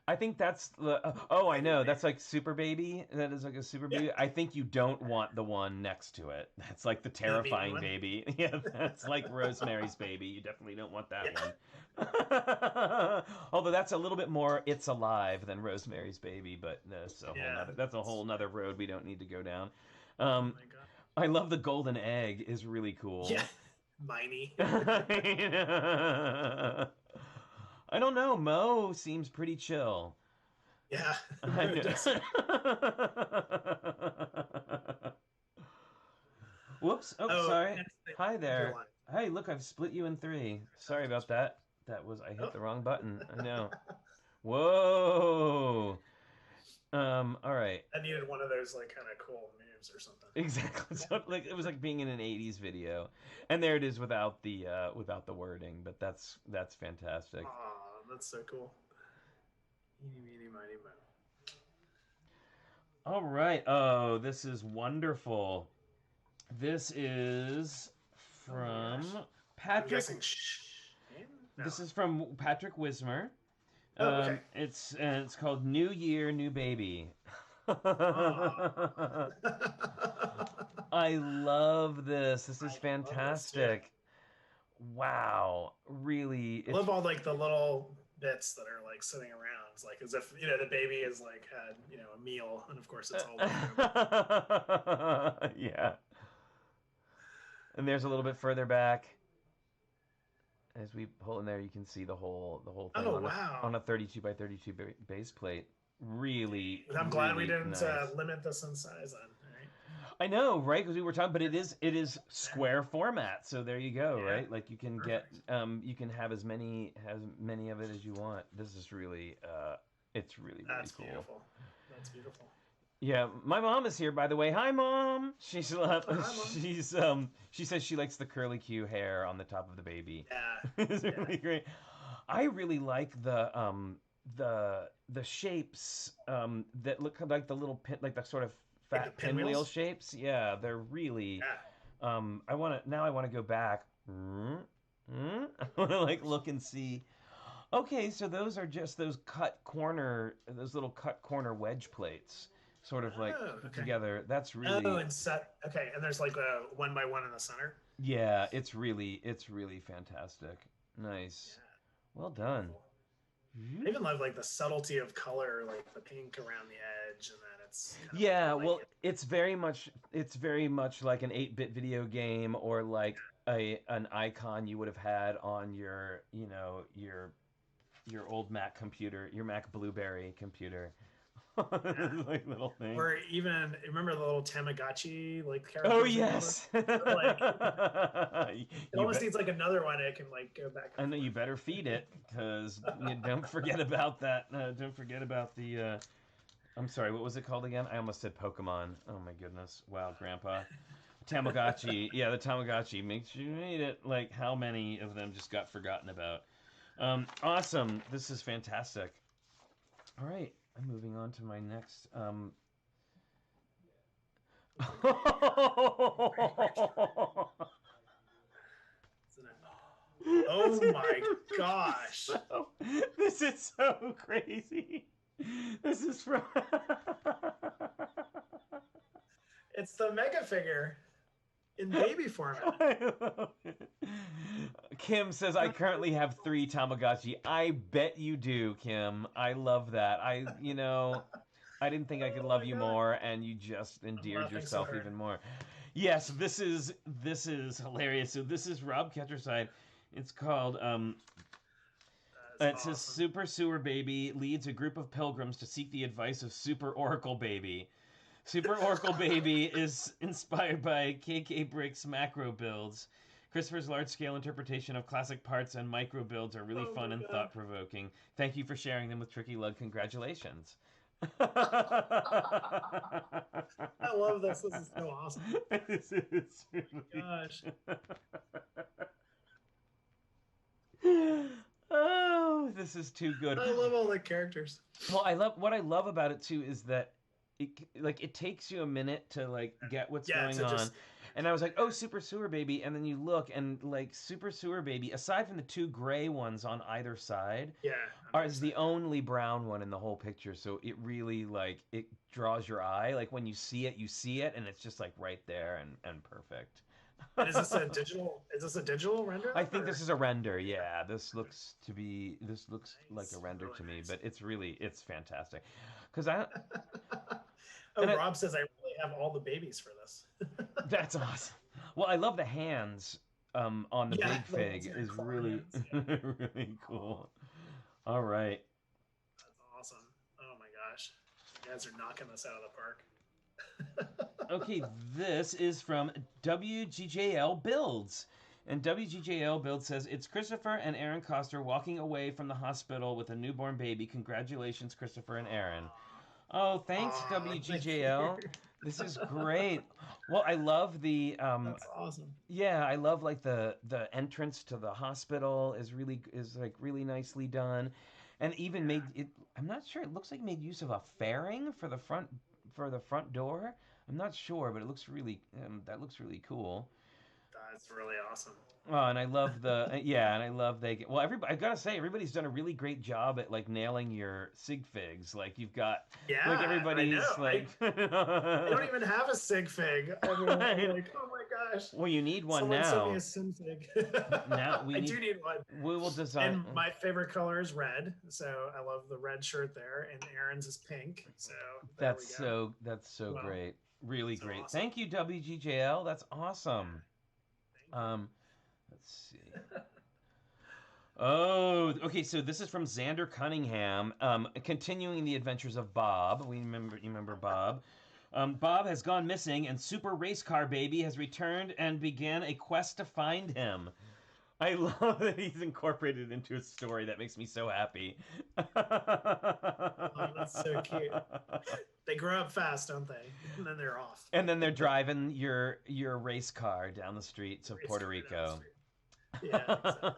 I think that's the I know, that's like Super Baby. That is like a Super Baby. I think you don't want the one next to it. That's like the terrifying baby. Yeah, that's like Rosemary's Baby. You definitely don't want that one. Although that's a little bit more It's Alive than Rosemary's Baby, but that's a whole nother road we don't need to go down. Oh my God. I love the golden egg is really cool. Yeah, Miney. I don't know. Mo seems pretty chill. Yeah. Whoops. Oh, sorry. Hi there. Hey, look, I've split you in 3. Sorry about that. I hit the wrong button. I know. Whoa. All right. I needed one of those like kind of cool moves or something. Exactly. So, like it was like being in an 80s video. And there it is without the wording, but that's fantastic. Aw, that's so cool. Eeny, meeny, miny, mo. All right. Oh, this is wonderful. This is from Patrick. No. This is from Patrick Wismer. Okay. It's called New Year, New Baby. I love this. This is fantastic. Wow, really. I love all like the little bits that are like sitting around. It's like as if the baby is like had a meal, and of course it's all. Yeah. And there's a little bit further back. As we pull in there, you can see the whole thing on a 32 by 32 base plate. Really, I'm glad we didn't nice. Limit this in size then. Right? I know, right? Because we were talking, but it is square format. So there you go, right? Like you can get, you can have as many of it as you want. This is really, it's really cool. Beautiful. That's beautiful. Yeah, my mom is here, by the way. Hi, Mom. She says she likes the curly Q hair on the top of the baby. Yeah, it's really great. I really like the shapes that look like the little pin, like the sort of fat pinwheel shapes. Yeah, they're really. Yeah. I want to go back. I want to like look and see. Okay, so those are just those little cut corner wedge plates. Sort of like put together. That's really. Oh, and set. Okay, and there's like a 1x1 in the center. Yeah, it's really fantastic. Nice. Yeah. Well done. I even love like the subtlety of color, like the pink around the edge, and then it's. It's very much like an 8-bit video game, or like an icon you would have had on your old Mac computer, your Mac Blueberry computer. Like little thing. Or even remember the little Tamagotchi like character. Oh yes. Like, it almost needs like another one. It can like go back. I know you better feed it because you don't forget about that. Don't forget about the. I'm sorry. What was it called again? I almost said Pokemon. Oh my goodness! Wow, Grandpa. Tamagotchi. Yeah, the Tamagotchi. Make sure you eat it. Like how many of them just got forgotten about? Awesome. This is fantastic. All right. I'm moving on to my next. Oh my gosh! This is so crazy. This is from. Mega figure in baby format. Kim says, I currently have 3 Tamagotchi. I bet you do, Kim. I love that. I didn't think I could love you more, and you just endeared yourself even more. Yes, this is hilarious. So this is Rob Ketcherside. It's called it says Super Sewer Baby leads a group of pilgrims to seek the advice of Super Oracle Baby. Super Oracle Baby is inspired by TrickyBricks macro builds. Kristoffer's large-scale interpretation of classic parts and micro builds are really fun and thought-provoking. Thank you for sharing them with TrickyLUG. Congratulations. I love this. This is so awesome. Gosh. Oh, this is too good. I love all the characters. Well, what I love about it too is that it takes you a minute to get what's going on. And I was like, oh, Super Sewer Baby, and then you look and Super Sewer Baby, aside from the 2 gray ones on either side, is the only brown one in the whole picture. So it really it draws your eye. Like when you see it, and it's just right there and perfect. And is this a digital render? I think this is a render. Yeah, this looks like a render to me, but it's fantastic. Because Rob says I really have all the babies for this. That's awesome. Well, I love the hands on the big fig is really really cool. All right. That's awesome. Oh my gosh. You guys are knocking this out of the park. Okay, this is from WGJL Builds. And WGJL Builds says, it's Kristoffer and Aaron Koster walking away from the hospital with a newborn baby. Congratulations, Kristoffer and Aaron. Oh, thanks, WGJL. This is great. Well, I love the... That's awesome. Yeah, I love the entrance to the hospital is really nicely done. And even made it... I'm not sure. It looks like made use of a fairing for the front door. I'm not sure, but it looks really that looks really cool. That's really awesome. Oh, and I love I gotta say, everybody's done a really great job at nailing your sig figs. You've got everybody's I don't even have a sig fig. I mean, oh my gosh. Well, you need one now. Someone sent me a sim fig. Now I do need one. We will design. And my favorite color is red, so I love the red shirt there. And Aaron's is pink, so that's so great. Really great. Awesome. Thank you, WGJL. That's awesome. Let's see. Oh, okay. So this is from Xander Cunningham. Continuing the adventures of Bob. You remember Bob. Bob has gone missing, and Super Race Car Baby has returned and began a quest to find him. I love that he's incorporated into a story. That makes me so happy. Oh, that's so cute. They grow up fast, don't they? And then they're off. And then they're driving your race car down the streets of Puerto Rico. Yeah, exactly.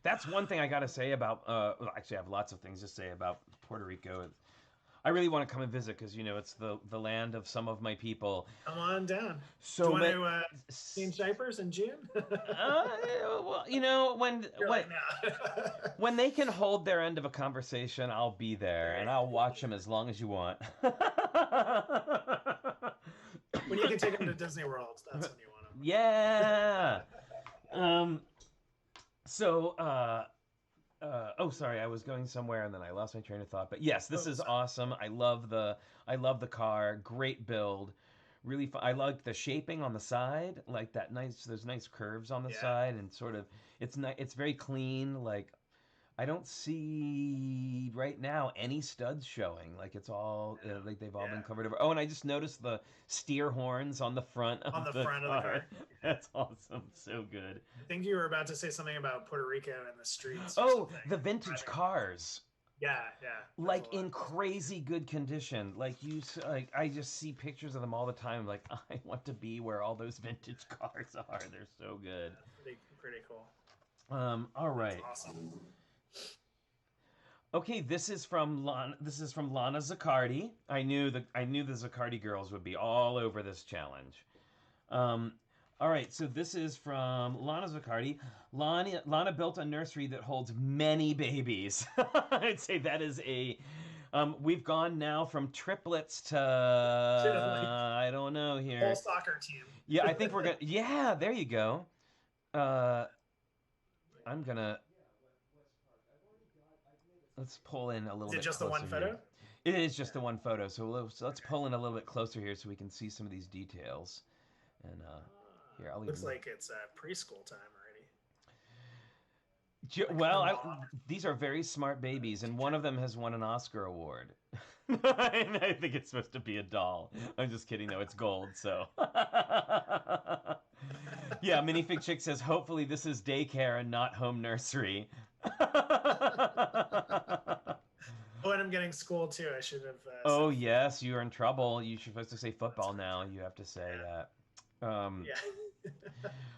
That's one thing I got to say about... actually, I have lots of things to say about Puerto Rico. I really want to come and visit because, it's the land of some of my people. Come on down. So do you want to change diapers in June? Well, when they can hold their end of a conversation, I'll be there and I'll watch them as long as you want. When you can take them to Disney World, that's when you want them. Yeah. Sorry, I was going somewhere and then I lost my train of thought. But yes, this is awesome. I love the car. Great build. Really fun. I like the shaping on the side, those nice curves on the side, and sort of it's very clean. I don't see right now any studs showing. It's all they've all been covered over. Oh, and I just noticed the steer horns on the front of the car. That's awesome. So good. I think you were about to say something about Puerto Rico and the streets. Oh, the vintage cars. Yeah. In crazy good condition. I just see pictures of them all the time. I want to be where all those vintage cars are. They're so good. Pretty cool. All right. That's awesome. Okay, this is from Lana Zaccardi. I knew the Zaccardi girls would be all over this challenge. All right, so this is from Lana Zaccardi. Lana built a nursery that holds many babies. I'd say that is We've gone now from triplets to I don't know here. Whole soccer team. Yeah, I think we're gonna. Yeah, there you go. I'm gonna. Let's pull in a little bit. Is it just the closer one photo? Here. It is just the one photo. So let's pull in a little bit closer here so we can see some of these details. And here, I'll looks like it's preschool time already. Well, these are very smart babies, and one of them has won an Oscar award. I think it's supposed to be a doll. I'm just kidding, though. It's gold, so. Yeah, Minifig Chick says, hopefully this is daycare and not home nursery. Oh, and I'm getting school, too. I should have... oh, yes, you're in trouble. You're supposed to say football now. You have to say that. Yeah.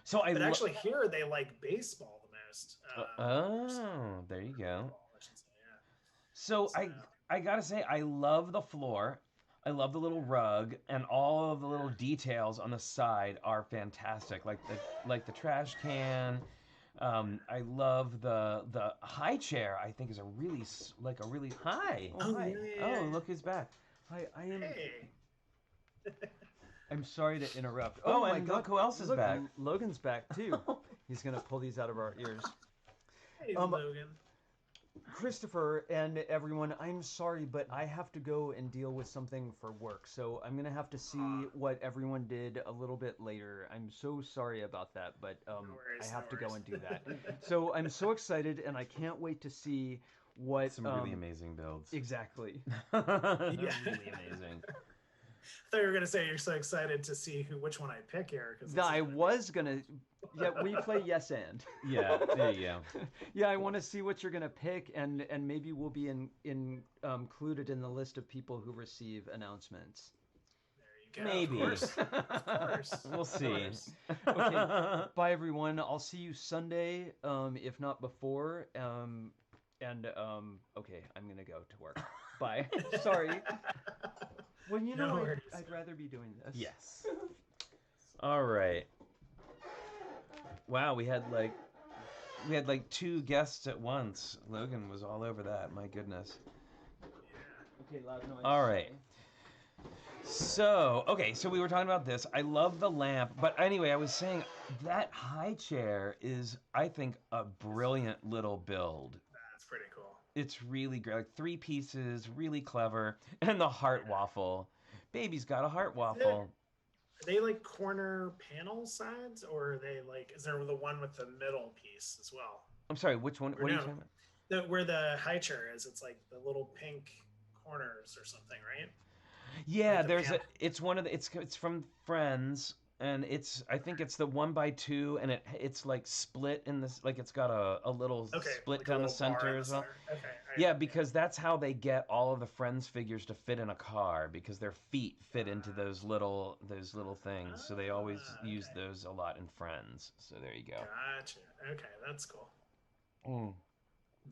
So but actually here they like baseball the most. Oh, there you go. So I gotta say, I love the floor. I love the little rug, and all of the little details on the side are fantastic. Like the trash can. I love the high chair. I think is a really high. Oh, hi. Yeah. Oh, look who's back. Hi, I am. Hey. I'm sorry to interrupt. Oh, my God. Look who else is back. Logan's back too. He's gonna pull these out of our ears. Hey, Logan. Kristoffer and everyone, I'm sorry, but I have to go and deal with something for work, so I'm gonna have to see what everyone did a little bit later. I'm so sorry about that, but I have to go and do that. So I'm so excited, and I can't wait to see what some really amazing builds. Exactly. Really amazing. I thought you were gonna say you're so excited to see which one I pick here. No, I was gonna. Yeah, we play yes and. Yeah, there you go. Yeah, I want to see what you're gonna pick, and maybe we'll be included in the list of people who receive announcements. There you go. Maybe. Of course. We'll see. Okay. Bye, everyone. I'll see you Sunday, if not before. Okay, I'm gonna go to work. Bye. Sorry. Well, you know, I'd rather be doing this. Yes. All right. Wow, we had like 2 guests at once. Logan was all over that. My goodness. Okay, loud noise. All right. So we were talking about this. I love the lamp, but anyway, I was saying that high chair is, I think, a brilliant little build. That's pretty cool. It's really great. Like 3 pieces, really clever. And the heart waffle. Baby's got a heart waffle. Are they like corner panel sides, or are they like, is there the one with the middle piece as well? I'm sorry, which one? What are you talking about? Where the high chair is, it's like the little pink corners or something, right? Yeah, like it's one of the, it's from Friends. And I think it's the 1x2, and it's like split in this, like it's got a little split down the center as well. Okay. Yeah, because that's how they get all of the Friends figures to fit in a car, because their feet fit into those little things. So they always use those a lot in Friends. So there you go. Gotcha. Okay, that's cool. Mm.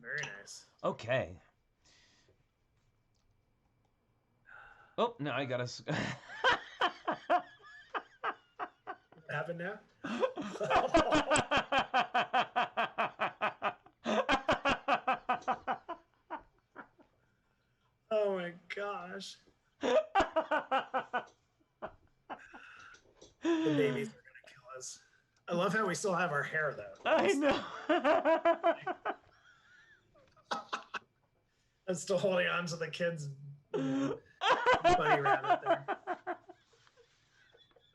Very nice. Okay. Oh, no, I gotta. Happen now? Oh my gosh. The babies are gonna kill us. I love how we still have our hair though. I know. I'm still holding on to the kids' bunny rabbit there.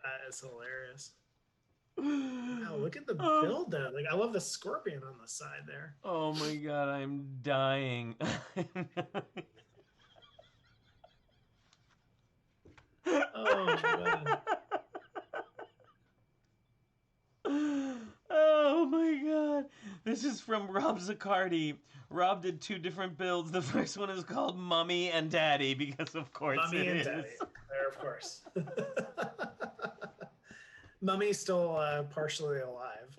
That is hilarious. Wow, look at the build though. Like, I love the scorpion on the side there. Oh my God, I'm dying. Oh my God. Oh my God. This is from Rob Zaccardi. Rob did 2 different builds. The first one is called Mummy and Daddy, because of course Mummy and Daddy. There, of course. Mummy's still partially alive.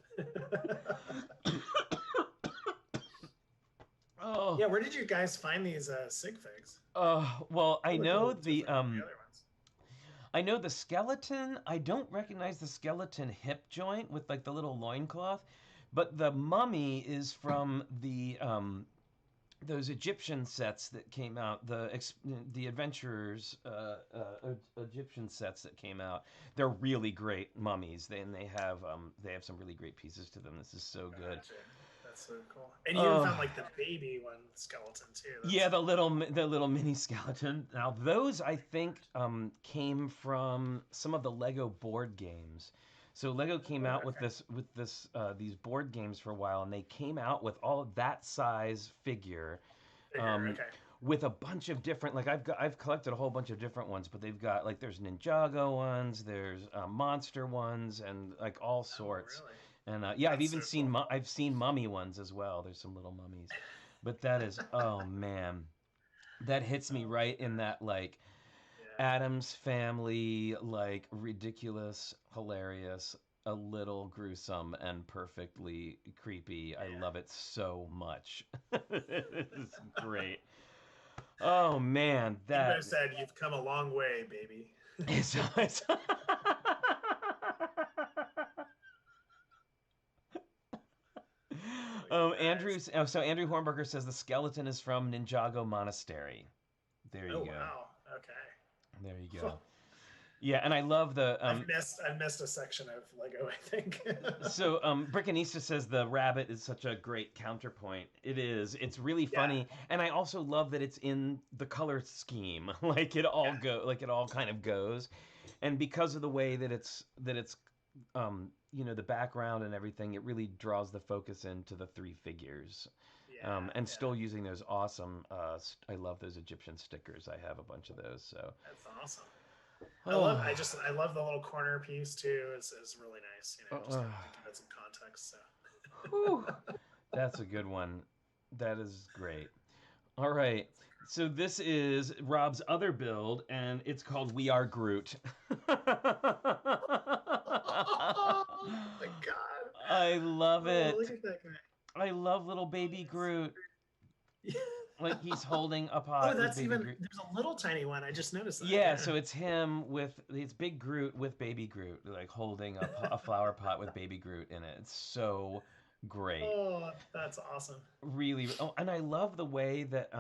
Oh. Yeah, where did you guys find these sig figs? Well, I know the other ones. I know the skeleton. I don't recognize the skeleton hip joint with like the little loincloth, but the mummy is from the those Egyptian sets that came out, the Adventurers Egyptian sets that came out, they're really great mummies. They have some really great pieces to them. This is so good. Gotcha. That's so cool. And you found like the baby one skeleton too. Yeah, the little mini skeleton. Now those I think came from some of the Lego board games. So Lego came out with these board games for a while, and they came out with all that size figure, with a bunch of different. Like I've collected a whole bunch of different ones, but they've got like there's Ninjago ones, there's monster ones, and like all sorts. Oh, really? And yeah, I've even seen I've seen mummy ones as well. There's some little mummies, but that is oh man, that hits me right in that like. Addams Family, like ridiculous, hilarious, a little gruesome, and perfectly creepy. I love it so much. It's great. Oh man, that. You said you've come a long way, baby. Andrew Hornberger says the skeleton is from Ninjago Monastery. There you go. Wow. Okay. There you go. Yeah, and I love the. I've missed a section of Lego, I think. So, Brickanista says the rabbit is such a great counterpoint. It is. It's really funny, and I also love that it's in the color scheme. Like it all it all kind of goes, and because of the way that it's the background and everything, it really draws the focus into the three figures. Still using those awesome. I love those Egyptian stickers. I have a bunch of those. So that's awesome. I love the little corner piece too. It's really nice. Just to give it some context. So. That's a good one. That is great. All right. So this is Rob's other build, and it's called We Are Groot. Oh my God! I love it. Look at that guy. I love little baby Groot. Like he's holding a pot. Oh, that's even. Groot. There's a little tiny one. I just noticed that. Yeah, so it's him it's big Groot with baby Groot, like holding a flower pot with baby Groot in it. It's so great. Oh, that's awesome. Really. Oh, and I love the way that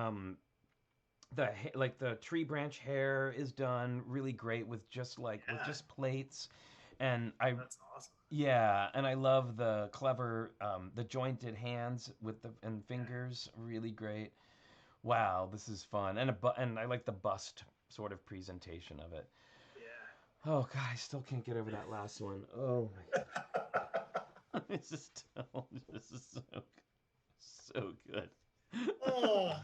the tree branch hair is done really great with just plates, and that's awesome. Yeah, and I love the clever the jointed hands and fingers, really great. Wow, this is fun, and I like the bust sort of presentation of it. Yeah. Oh God, I still can't get over that last one. Oh my God, this is so good. Oh.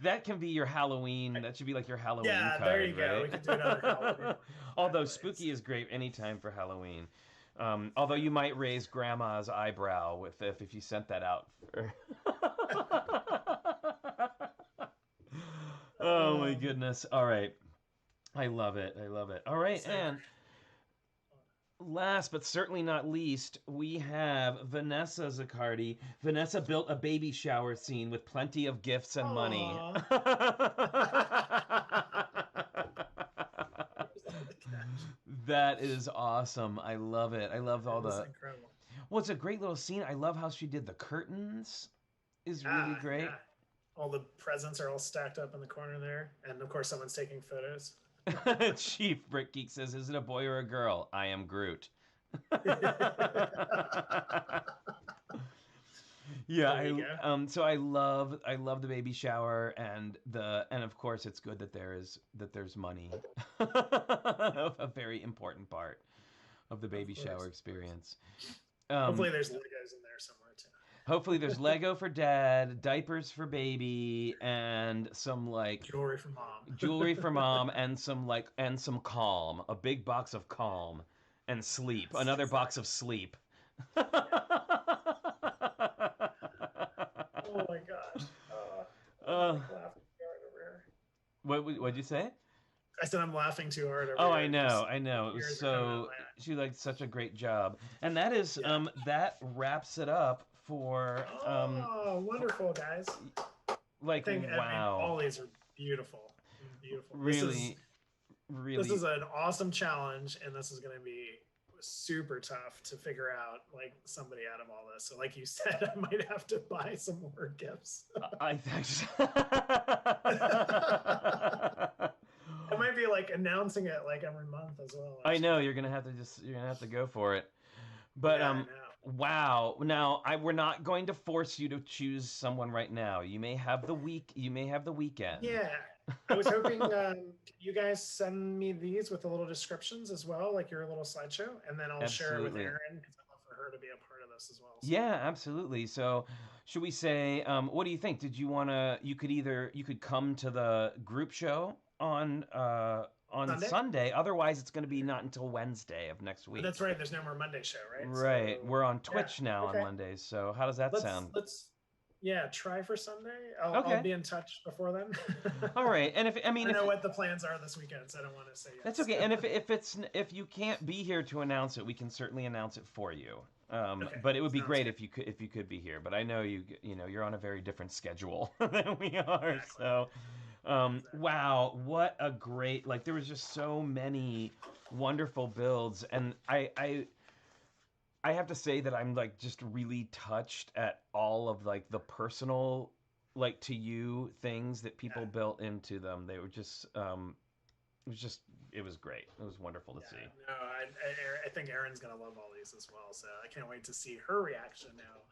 That can be your Halloween. That should be like your Halloween card. Yeah, there you go. Right? We can do another Halloween. Although spooky is great anytime for Halloween. Although you might raise Grandma's eyebrow if you sent that out. Oh my goodness! All right, I love it. All right, and last but certainly not least, we have Vanessa Zaccardi. Vanessa built a baby shower scene with plenty of gifts and money. That is awesome. I love it. I love all the. Incredible. Well, it's a great little scene. I love how she did the curtains. Is really great. Yeah. All the presents are all stacked up in the corner there, and of course, someone's taking photos. Chief Brick Geek says, "Is it a boy or a girl?" I am Groot. Yeah, so I love the baby shower and of course it's good that there's money. A very important part of the baby shower experience. Hopefully there's Legos in there somewhere too. Hopefully there's Lego for dad, diapers for baby, and some like jewelry for mom, and some Calm, a big box of Calm, and sleep, another box of sleep. Oh my gosh! What'd you say? I said I'm laughing too hard. Oh, I know. It was so she did such a great job, and that is that wraps it up for. Wonderful, guys! Wow! All these are beautiful. Really. This is an awesome challenge, and this is going to be super tough to figure out like somebody out of all this. So like you said, I might have to buy some more gifts. I think so. I might be like announcing it like every month as well. I know you're gonna have to go for it. But yeah, wow. Now we're not going to force you to choose someone right now. You may have the weekend. Yeah. I was hoping you guys send me these with the little descriptions as well, like your little slideshow, and then I'll share it with Erin because I'd love for her to be a part of this as well. So. Yeah, absolutely. So should we say, what do you think? Did you want to, you could come to the group show on Sunday. Otherwise, it's going to be not until Wednesday of next week. That's right. There's no more Monday show, right? Right. So, we're on Twitch now on Mondays. So how does that sound? Let's try for Sunday. I'll be in touch before then. All right. And I don't know what the plans are this weekend, so I don't want to say yes. That's okay. And if you can't be here to announce it, we can certainly announce it for you. But it would be great if you could be here. But I know you're on a very different schedule than we are. Exactly. So. Wow, what a great, there was just so many wonderful builds, and I have to say that I'm just really touched at all of the personal to you things that people built into them. They were just it was great. It was wonderful to see. No, I think Erin's gonna love all these as well, so I can't wait to see her reaction now,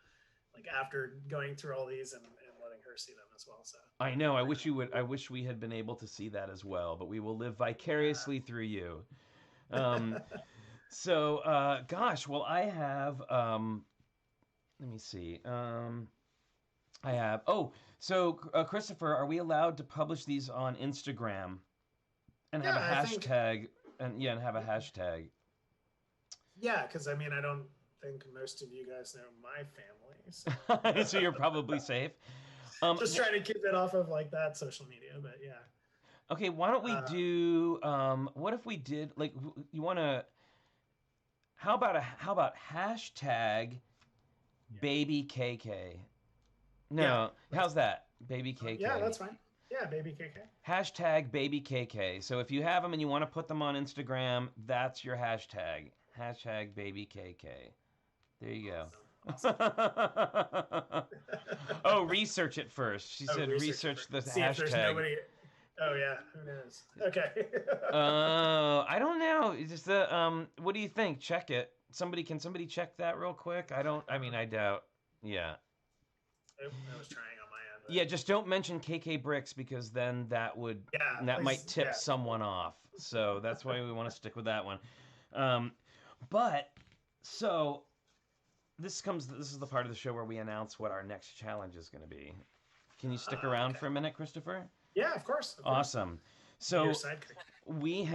after going through all these and letting her see them as well. So I know. I wish we had been able to see that as well, but we will live vicariously through you. So, gosh, well, I have. Let me see. I have. Oh, so Kristoffer, are we allowed to publish these on Instagram and have a hashtag? And have a hashtag. Yeah, because I don't think most of you guys know my family, so you're probably safe. Just trying to keep it off of that social media, but yeah. Okay, why don't we do? What if we did you want to? How about hashtag baby KK? No, how's that? Baby KK. Yeah, that's fine. Yeah, baby KK. Hashtag baby KK. So if you have them and you want to put them on Instagram, that's your hashtag. Hashtag baby KK. There you go. Awesome. Oh, research it first. She said research the hashtag. If there's nobody... Oh yeah, who knows? Okay. I don't know. It's just the what do you think? Check it. Can somebody check that real quick? I doubt. Yeah. I was trying on my end. But... Yeah, just don't mention TrickyBricks because then that might tip someone off. So that's why we want to stick with that one. This is the part of the show where we announce what our next challenge is going to be. Can you stick around for a minute, Kristoffer? Yeah, of course. Awesome. So we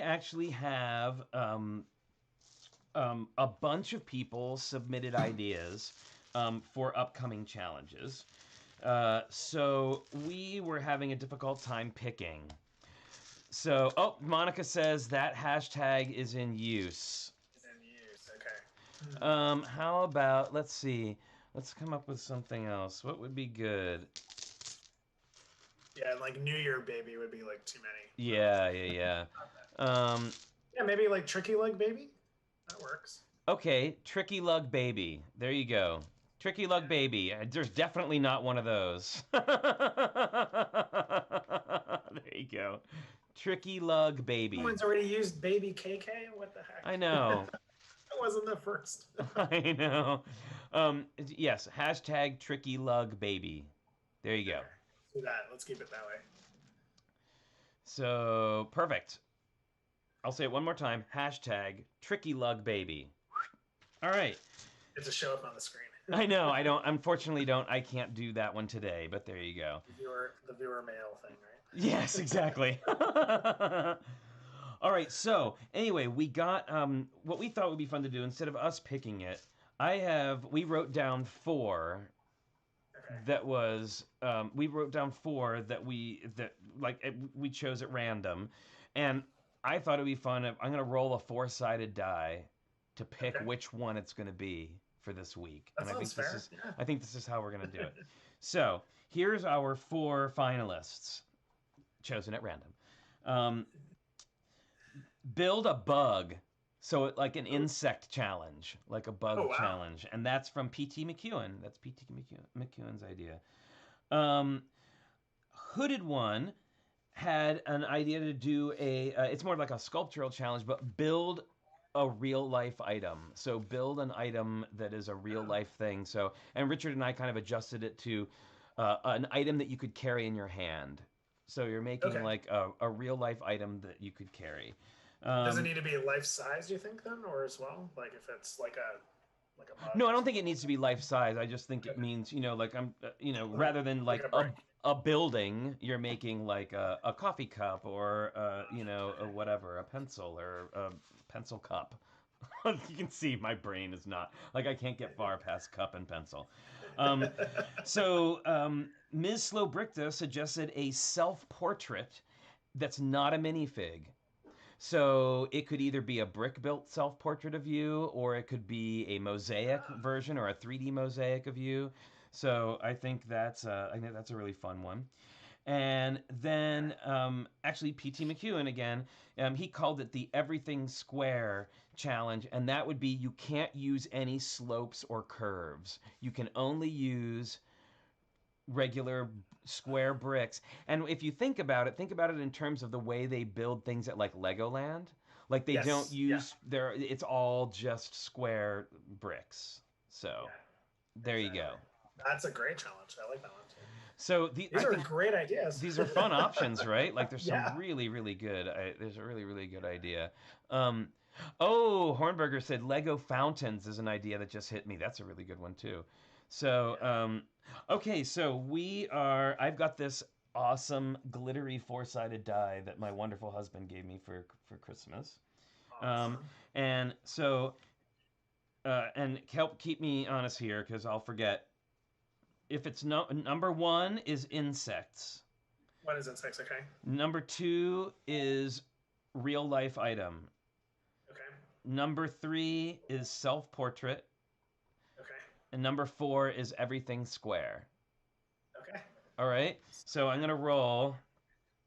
actually have a bunch of people submitted ideas for upcoming challenges. So we were having a difficult time picking. So, Monica says that hashtag is in use. Okay. How about, let's see. Let's come up with something else. What would be good? Yeah, New Year baby would be too many. Yeah. Yeah, maybe TrickyLUG baby. That works. Okay, TrickyLUG baby. There you go. TrickyLUG baby. There's definitely not one of those. There you go. TrickyLUG baby. Someone's already used baby KK. What the heck? I know. That wasn't the first. I know. Yes, hashtag TrickyLUG baby. There you go. Do that. Let's keep it that way. So perfect. I'll say it one more time. Hashtag TrickyLUG baby. All right. It's a show up on the screen. I know. Unfortunately, I can't do that one today. But there you go. The viewer mail thing, right? Yes, exactly. All right. So anyway, we got what we thought would be fun to do instead of us picking it. We wrote down 4. That was we wrote down 4 that we chose at random, and I thought it'd be fun if I'm gonna roll a 4-sided die to pick which one it's gonna be for this week. That sounds fair. I think this is how we're gonna do it. So here's our 4 finalists chosen at random. Build a bug So like an insect challenge, like a bug challenge. And that's from P.T. McEwen. That's P.T. McEwen's idea. Hooded One had an idea to do it's more like a sculptural challenge, but build a real life item. So build an item that is a real life thing. So, and Richard and I kind of adjusted it to an item that you could carry in your hand. So you're making like a real life item that you could carry. Does it need to be life size, do you think, then, or as well? Like if it's like a no, I don't think it needs to be life size. I just think it means, like rather than like a building, you're making like a coffee cup or a whatever, a pencil or a pencil cup. You can see my brain is not like I can't get far past cup and pencil. So Ms. Slowbrickta suggested a self-portrait that's not a minifig. So it could either be a brick-built self-portrait of you, or it could be a mosaic version or a 3D mosaic of you. So I think that's a really fun one. And then actually P.T. McEwen again, he called it the Everything Square Challenge, and that would be you can't use any slopes or curves. You can only use regular square bricks. And if you think about it in terms of the way they build things at like Legoland. Like they don't use it's all just square bricks. So there you go. That's a great challenge. I like that one too. So these are great ideas. These are fun options, right? Like there's some really, really good. There's a really, really good idea. Hornberger said Lego fountains is an idea that just hit me. That's a really good one too. So okay, so I've got this awesome glittery four-sided die that my wonderful husband gave me for Christmas. Awesome. And so and help keep me honest here because I'll forget. If it's number 1 is insects. 1 is insects, okay. Number 2 is real life item. Okay. Number 3 is self-portrait. Okay. And number 4 is everything square. Okay. All right. So I'm gonna roll.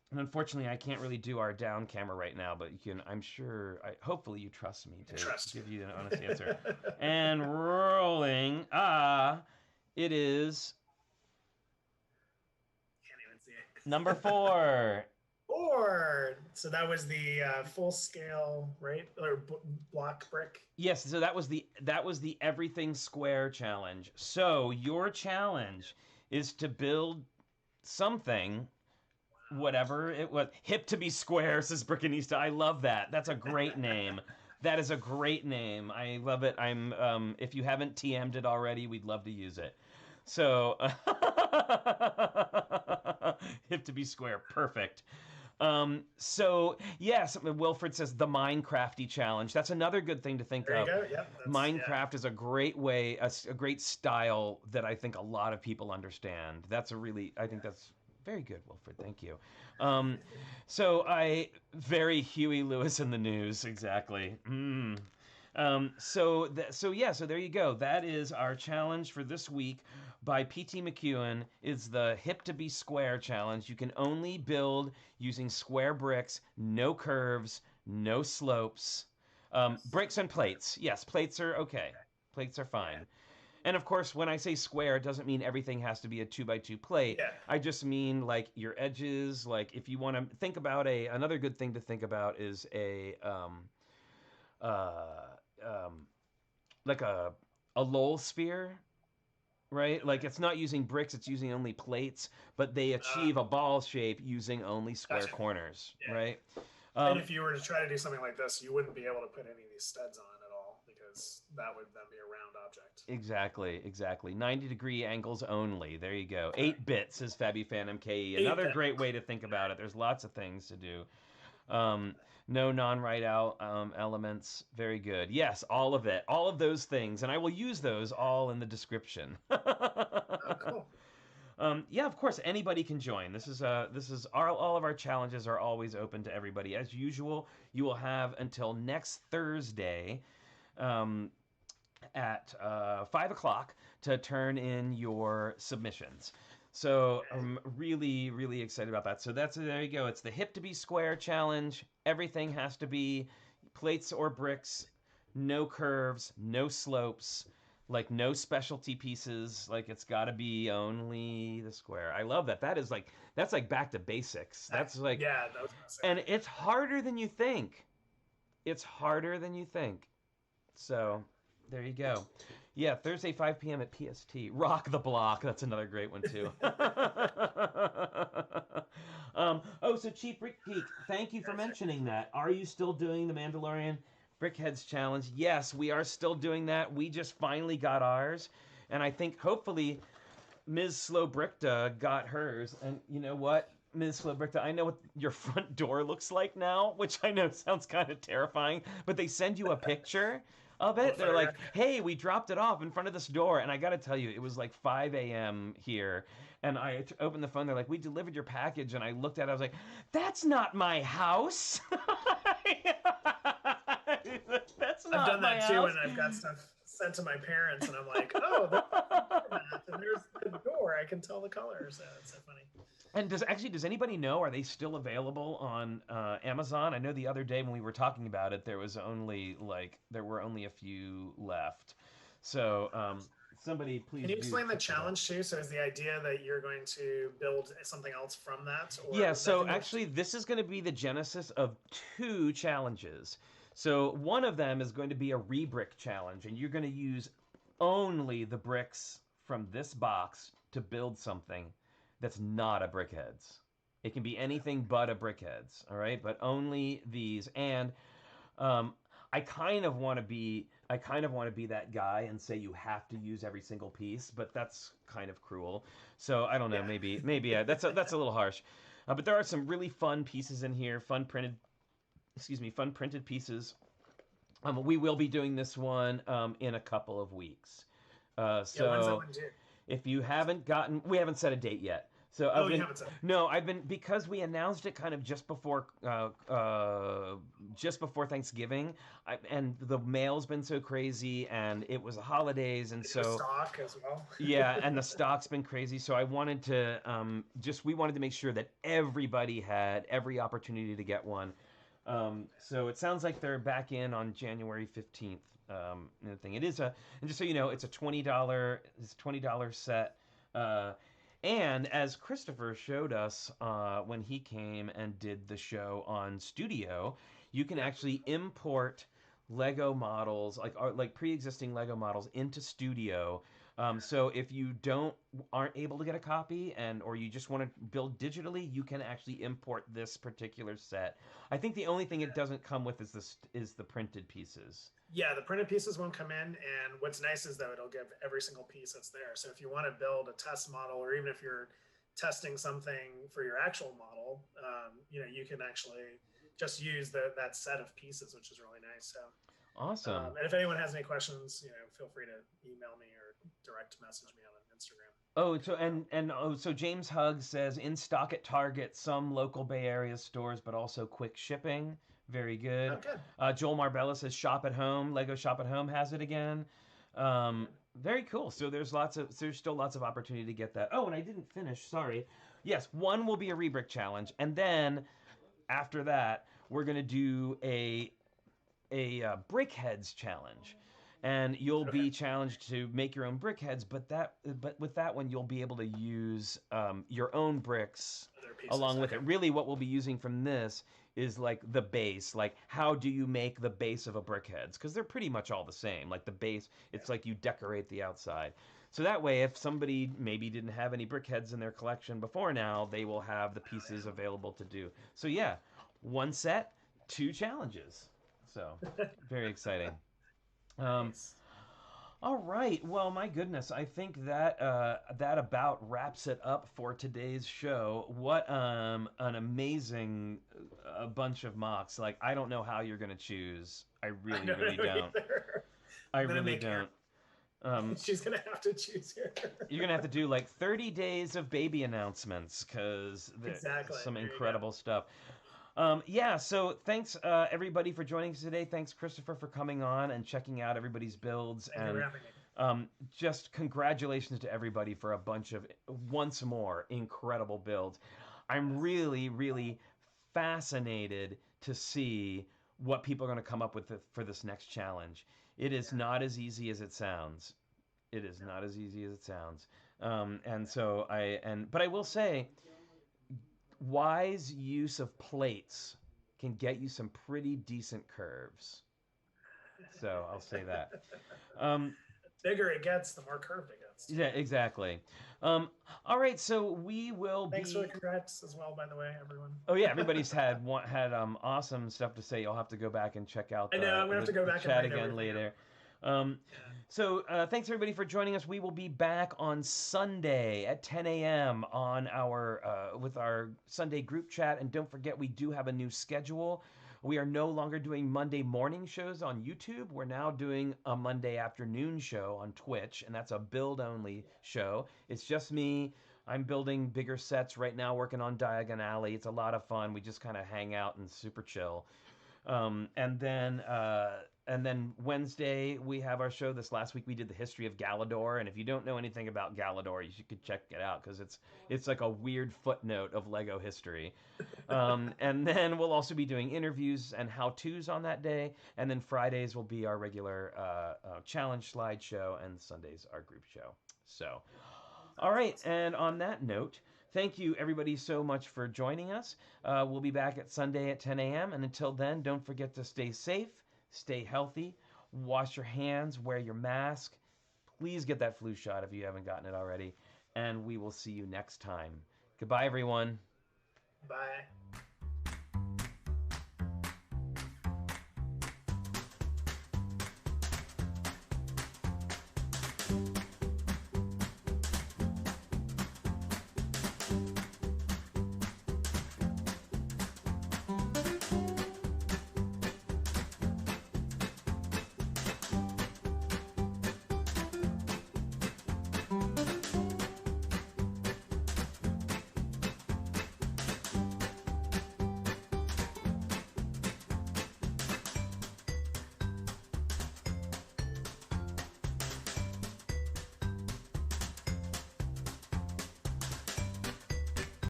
And unfortunately, I can't really do our down camera right now, but you can. I'm sure. Hopefully, you trust me to give you an honest answer. And rolling. It is. Can't even see it. Number 4. 4. So that was the full scale, right? Or block brick. Yes. So that was the everything square challenge. So your challenge is to build something, whatever it was. Hip to be square, says Brickanista. I love that. That's a great name. That is a great name. I love it. If you haven't TM'd it already, we'd love to use it. So, hip to be square. Perfect. So, yes, Wilfred says the Minecrafty challenge. That's another good thing to think of. There you go. Yep, Minecraft is a great way, a great style that I think a lot of people understand. I think that's very good, Wilfred. Thank you. So very Huey Lewis in the news, exactly. So there you go. That is our challenge for this week by P.T. McEwen. Is the Hip to be Square challenge. You can only build using square bricks, no curves, no slopes, bricks and plates. Yes, plates are okay. Plates are fine. And of course, when I say square, it doesn't mean everything has to be a 2x2 plate. Yeah. I just mean like your edges. Like if you want to think about another good thing to think about is like a Lowell sphere, right? Like it's not using bricks; it's using only plates, but they achieve a ball shape using only square corners, right? And if you were to try to do something like this, you wouldn't be able to put any of these studs on at all because that would then be a round object. Exactly. 90-degree angles only. There you go. 8-bit, says FabbyFan MKE. Another great way to think about it. There's lots of things to do. No non-write out elements. Very good. Yes, all of it. All of those things. And I will use those all in the description. Cool. Yeah, of course, anybody can join. All of our challenges are always open to everybody. As usual, you will have until next Thursday at 5 o'clock to turn in your submissions. So I'm really, really excited about that. So there you go. It's the Hip to be Square challenge. Everything has to be plates or bricks, no curves, no slopes, like no specialty pieces. Like it's got to be only the square. I love that. That's like back to basics. That's like, yeah, that was and it's harder than you think. It's harder than you think. So there you go. Yeah, Thursday 5 p.m. at PST. Rock the Block. That's another great one too. So Cheap Brick Geek, thank you for mentioning that. Are you still doing the Mandalorian Brickheads Challenge? Yes, we are still doing that. We just finally got ours, and I think hopefully Ms. Slowbrickta got hers. And you know what, Ms. Slowbrickta, I know what your front door looks like now, which I know sounds kind of terrifying, but they send you a picture of it. They're like, hey, we dropped it off in front of this door. And I got to tell you, it was like 5 a.m. here. And I opened the phone. They're like, we delivered your package. And I looked at it. I was like, that's not my house. That's not I've done my that house. too. And I've got stuff sent to my parents. And I'm like, oh, and there's the door. I can tell the colors. It's so funny. And does anybody know, are they still available on Amazon? I know the other day when we were talking about it, there were only a few left. So somebody please. Can you explain the challenge too? So is the idea that you're going to build something else from that? Or yeah, so actually this is going to be the genesis of 2 challenges. So one of them is going to be a rebrick challenge, and you're going to use only the bricks from this box to build something that's not a Brickheads. It can be anything but a Brickheads, all right? But only these. And I kind of want to be that guy and say you have to use every single piece, but that's kind of cruel. So I don't know, maybe that's a little harsh. But there are some really fun pieces in here, fun printed pieces. We will be doing this one in a couple of weeks. When's that one due? If you haven't gotten, we haven't set a date yet. So because we announced it kind of just before Thanksgiving, and the mail's been so crazy, and it was the holidays, and so stock as well. Yeah, and the stock's been crazy. So I wanted to we wanted to make sure that everybody had every opportunity to get one. So it sounds like they're back in on January 15th. Thing. It is and just so you know, it's a $20 set. And as Kristoffer showed us when he came and did the show on Studio, you can actually import Lego models, like pre-existing Lego models, into Studio. So if you aren't able to get a copy, or you just want to build digitally, you can actually import this particular set. I think the only thing it doesn't come with is the printed pieces. Yeah, the printed pieces won't come in, and what's nice is though it'll give every single piece that's there. So if you want to build a test model, or even if you're testing something for your actual model, you can actually just use that set of pieces, which is really nice. So awesome. And if anyone has any questions, feel free to email me or direct message me on Instagram. So James Hugg says in stock at Target, some local Bay Area stores, but also quick shipping. Very good. Okay. Joel Marbella says Shop at Home. Lego Shop at Home has it again. Very cool. So there's still lots of opportunity to get that. Oh, and I didn't finish. Sorry. Yes, one will be a rebrick challenge, and then after that, we're gonna do a Brickheads challenge. And you'll be challenged to make your own Brickheads, but with that one, you'll be able to use your own bricks along with it. Really, what we'll be using from this is like the base. Like, how do you make the base of a Brickheads? Because they're pretty much all the same. Like the base, it's like you decorate the outside. So that way, if somebody maybe didn't have any Brickheads in their collection before now, they will have the pieces available to do. So yeah, 1 set, 2 challenges. So very exciting. Nice. All right. Well, my goodness, I think that that about wraps it up for today's show. What an amazing bunch of mocks. Like, I don't know how you're going to choose. I really don't. I really don't. She's going to have to choose here. You're going to have to do like 30 days of baby announcements, because there's some incredible stuff. So thanks everybody for joining us today. Thanks, Kristoffer, for coming on and checking out everybody's builds. And just congratulations to everybody for a bunch of, once more, incredible builds. I'm really, really fascinated to see what people are going to come up with for this next challenge. It is not as easy as it sounds. It is not as easy as it sounds. But I will say, wise use of plates can get you some pretty decent curves. So I'll say that. Bigger it gets, the more curved it gets. Yeah, exactly. All right, so we will Thanks for the congrats as well, by the way, everyone. Oh yeah, everybody's had awesome stuff to say. You'll have to go back and check out. I know I'm gonna have to go back and chat again later. So thanks everybody for joining us. We will be back on Sunday at 10 a.m. on our with our Sunday group chat. And don't forget, we do have a new schedule. We are no longer doing Monday morning shows on YouTube. We're now doing a Monday afternoon show on Twitch, and that's a build-only show. It's just me. I'm building bigger sets right now, working on Diagon Alley. It's a lot of fun. We just kind of hang out and super chill. And then Wednesday we have our show. This last week we did the history of Galador, and if you don't know anything about Galador, you should check it out because it's like a weird footnote of Lego history. And then we'll also be doing interviews and how-tos on that day. And then Fridays will be our regular challenge slideshow, and Sundays our group show. So, all right. And on that note, thank you, everybody, so much for joining us. We'll be back at Sunday at 10 a.m. And until then, don't forget to stay safe, stay healthy, wash your hands, wear your mask. Please get that flu shot if you haven't gotten it already. And we will see you next time. Goodbye, everyone. Bye.